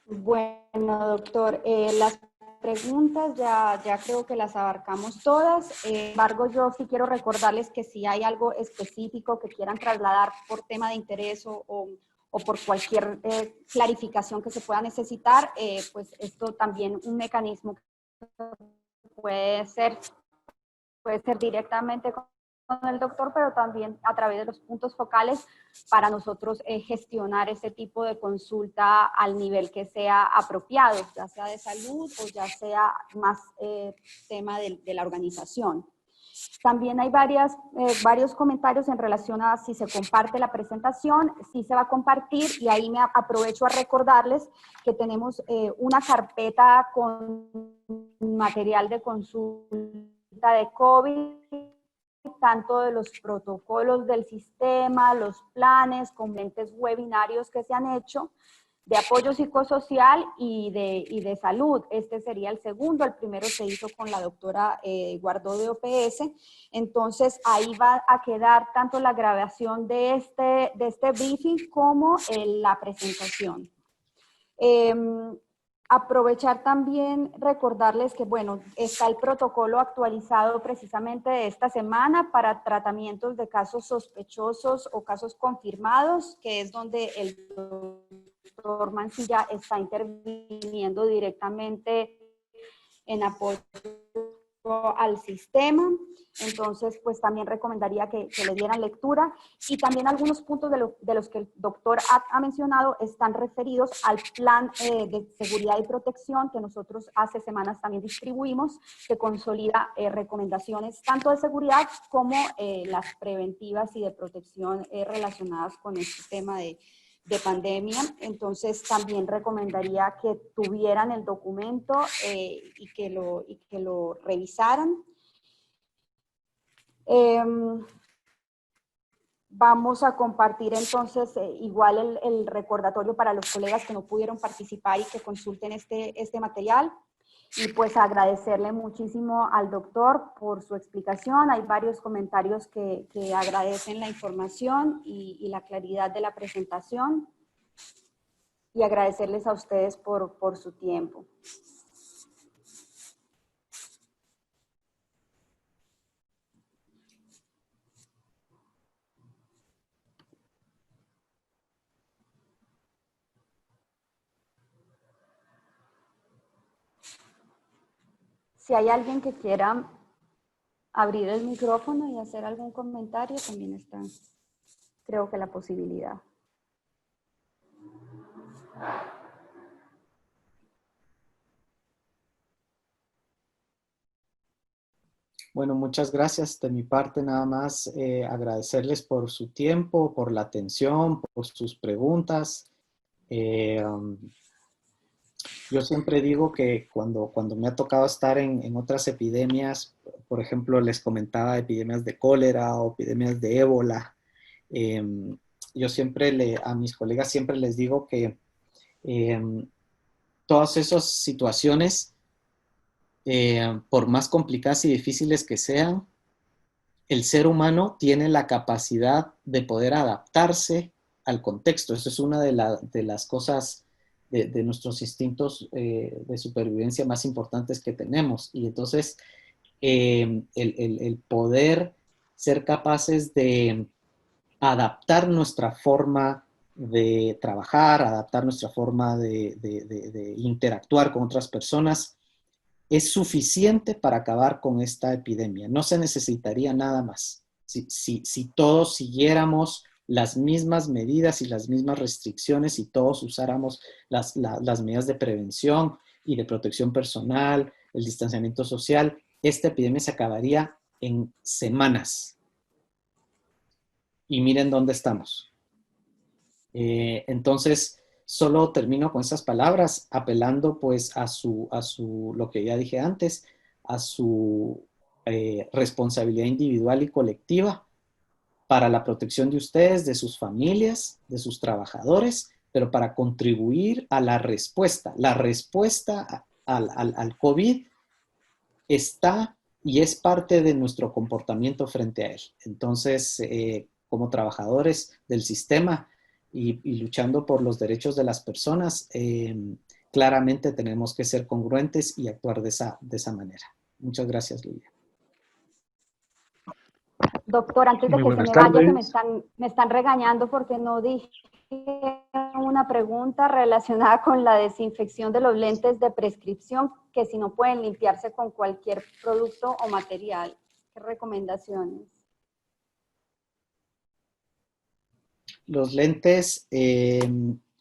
Bueno, doctor, las preguntas ya creo que las abarcamos todas. Sin embargo, yo sí quiero recordarles que si hay algo específico que quieran trasladar por tema de interés o por cualquier clarificación que se pueda necesitar, pues esto también un mecanismo puede ser directamente con el doctor, pero también a través de los puntos focales para nosotros gestionar ese tipo de consulta al nivel que sea apropiado, ya sea de salud o ya sea más tema de la organización. También hay varios comentarios en relación a si se comparte la presentación. Sí se va a compartir, y ahí me aprovecho a recordarles que tenemos una carpeta con material de consulta de COVID, tanto de los protocolos del sistema, los planes, componentes webinarios que se han hecho, de apoyo psicosocial y de salud. Este sería el segundo. El primero se hizo con la doctora Guardó de OPS. Entonces, ahí va a quedar tanto la grabación de este briefing como la presentación. Aprovechar también, recordarles que, bueno, está el protocolo actualizado precisamente de esta semana para tratamientos de casos sospechosos o casos confirmados, que es donde el doctor Mancilla está interviniendo directamente en apoyo al sistema. Entonces, pues también recomendaría que le dieran lectura, y también algunos puntos de los que el doctor ha mencionado están referidos al plan de seguridad y protección que nosotros hace semanas también distribuimos, que consolida recomendaciones tanto de seguridad como las preventivas y de protección relacionadas con este tema de pandemia. Entonces también recomendaría que tuvieran el documento y que lo revisaran. Vamos a compartir entonces igual el recordatorio para los colegas que no pudieron participar y que consulten este material. Y pues agradecerle muchísimo al doctor por su explicación. Hay varios comentarios que agradecen la información y la claridad de la presentación. Y agradecerles a ustedes por su tiempo. Si hay alguien que quiera abrir el micrófono y hacer algún comentario, también está, creo que la posibilidad. Bueno, muchas gracias. De mi parte, nada más agradecerles por su tiempo, por la atención, por sus preguntas. Yo siempre digo que cuando me ha tocado estar en otras epidemias, por ejemplo, les comentaba epidemias de cólera o epidemias de ébola, yo siempre a mis colegas siempre les digo que todas esas situaciones, por más complicadas y difíciles que sean, el ser humano tiene la capacidad de poder adaptarse al contexto. Eso es una de las cosas de nuestros instintos de supervivencia más importantes que tenemos. Y entonces, el poder ser capaces de adaptar nuestra forma de trabajar, adaptar nuestra forma de interactuar con otras personas, es suficiente para acabar con esta epidemia. No se necesitaría nada más. Si todos siguiéramos las mismas medidas y las mismas restricciones y todos usáramos las medidas de prevención y de protección personal, el distanciamiento social, esta epidemia se acabaría en semanas. Y miren dónde estamos. Entonces, solo termino con estas palabras, apelando pues a lo que ya dije antes, a su responsabilidad individual y colectiva para la protección de ustedes, de sus familias, de sus trabajadores, pero para contribuir a la respuesta. La respuesta al COVID está y es parte de nuestro comportamiento frente a él. Entonces, como trabajadores del sistema y luchando por los derechos de las personas, claramente tenemos que ser congruentes y actuar de esa manera. Muchas gracias, Lilia. Doctor, antes de que se me vaya, que me están regañando porque no dije una pregunta relacionada con la desinfección de los lentes de prescripción, que si no pueden limpiarse con cualquier producto o material. ¿Qué recomendaciones? Los lentes,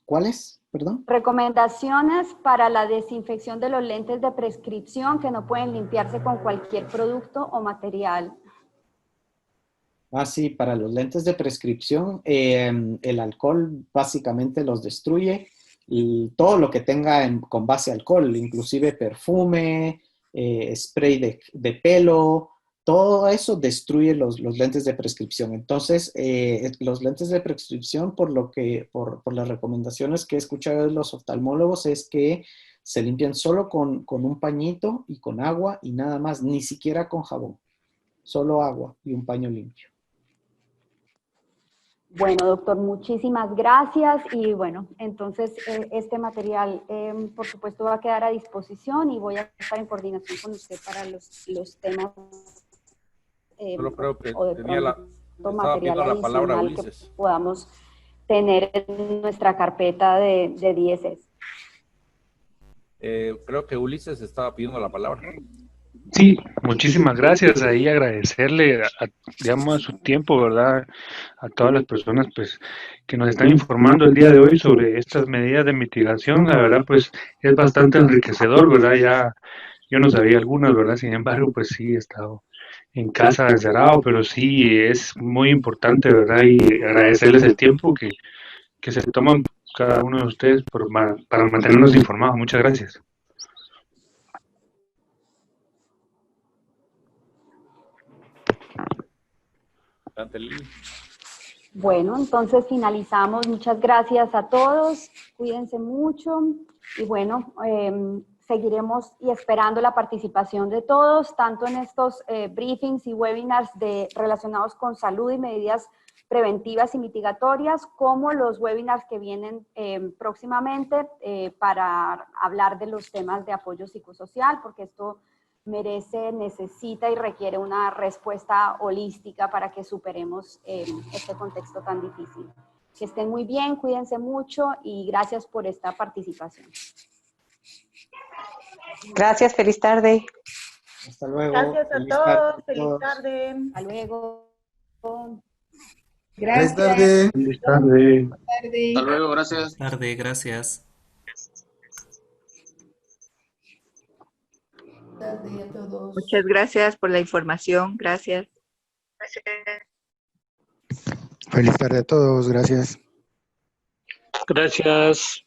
¿cuáles? Perdón. Recomendaciones para la desinfección de los lentes de prescripción que no pueden limpiarse con cualquier producto o material. Sí, para los lentes de prescripción, el alcohol básicamente los destruye. Y todo lo que tenga con base alcohol, inclusive perfume, spray de pelo, todo eso destruye los lentes de prescripción. Entonces, los lentes de prescripción, por las recomendaciones que he escuchado de los oftalmólogos, es que se limpian solo con un pañito y con agua y nada más, ni siquiera con jabón. Solo agua y un paño limpio. Bueno, doctor, muchísimas gracias y bueno, entonces este material por supuesto va a quedar a disposición y voy a estar en coordinación con usted para los temas Solo creo que o de estaba material pidiendo la palabra adicional Ulises. que podamos tener en nuestra carpeta de DSS. Creo que Ulises estaba pidiendo la palabra. Sí, muchísimas gracias. Ahí agradecerle, digamos, su tiempo, ¿verdad? A todas las personas, pues, que nos están informando el día de hoy sobre estas medidas de mitigación. La verdad, pues, es bastante enriquecedor, ¿verdad? Ya yo no sabía algunas, ¿verdad? Sin embargo, pues sí, he estado en casa encerrado, pero sí es muy importante, ¿verdad? Y agradecerles el tiempo que se toman cada uno de ustedes para mantenernos informados. Muchas gracias. Bueno, entonces finalizamos. Muchas gracias a todos. Cuídense mucho y bueno, seguiremos y esperando la participación de todos, tanto en estos briefings y webinars relacionados con salud y medidas preventivas y mitigatorias, como los webinars que vienen próximamente para hablar de los temas de apoyo psicosocial, porque esto merece, necesita y requiere una respuesta holística para que superemos este contexto tan difícil. Que estén muy bien, cuídense mucho y gracias por esta participación. Gracias, feliz tarde. Hasta luego. Gracias a todos, feliz tarde. Hasta luego. Gracias. Feliz tarde. Hasta luego, gracias. Tarde, gracias. Tarde a todos. Muchas gracias por la información. Gracias. Feliz tarde a todos, gracias. Gracias.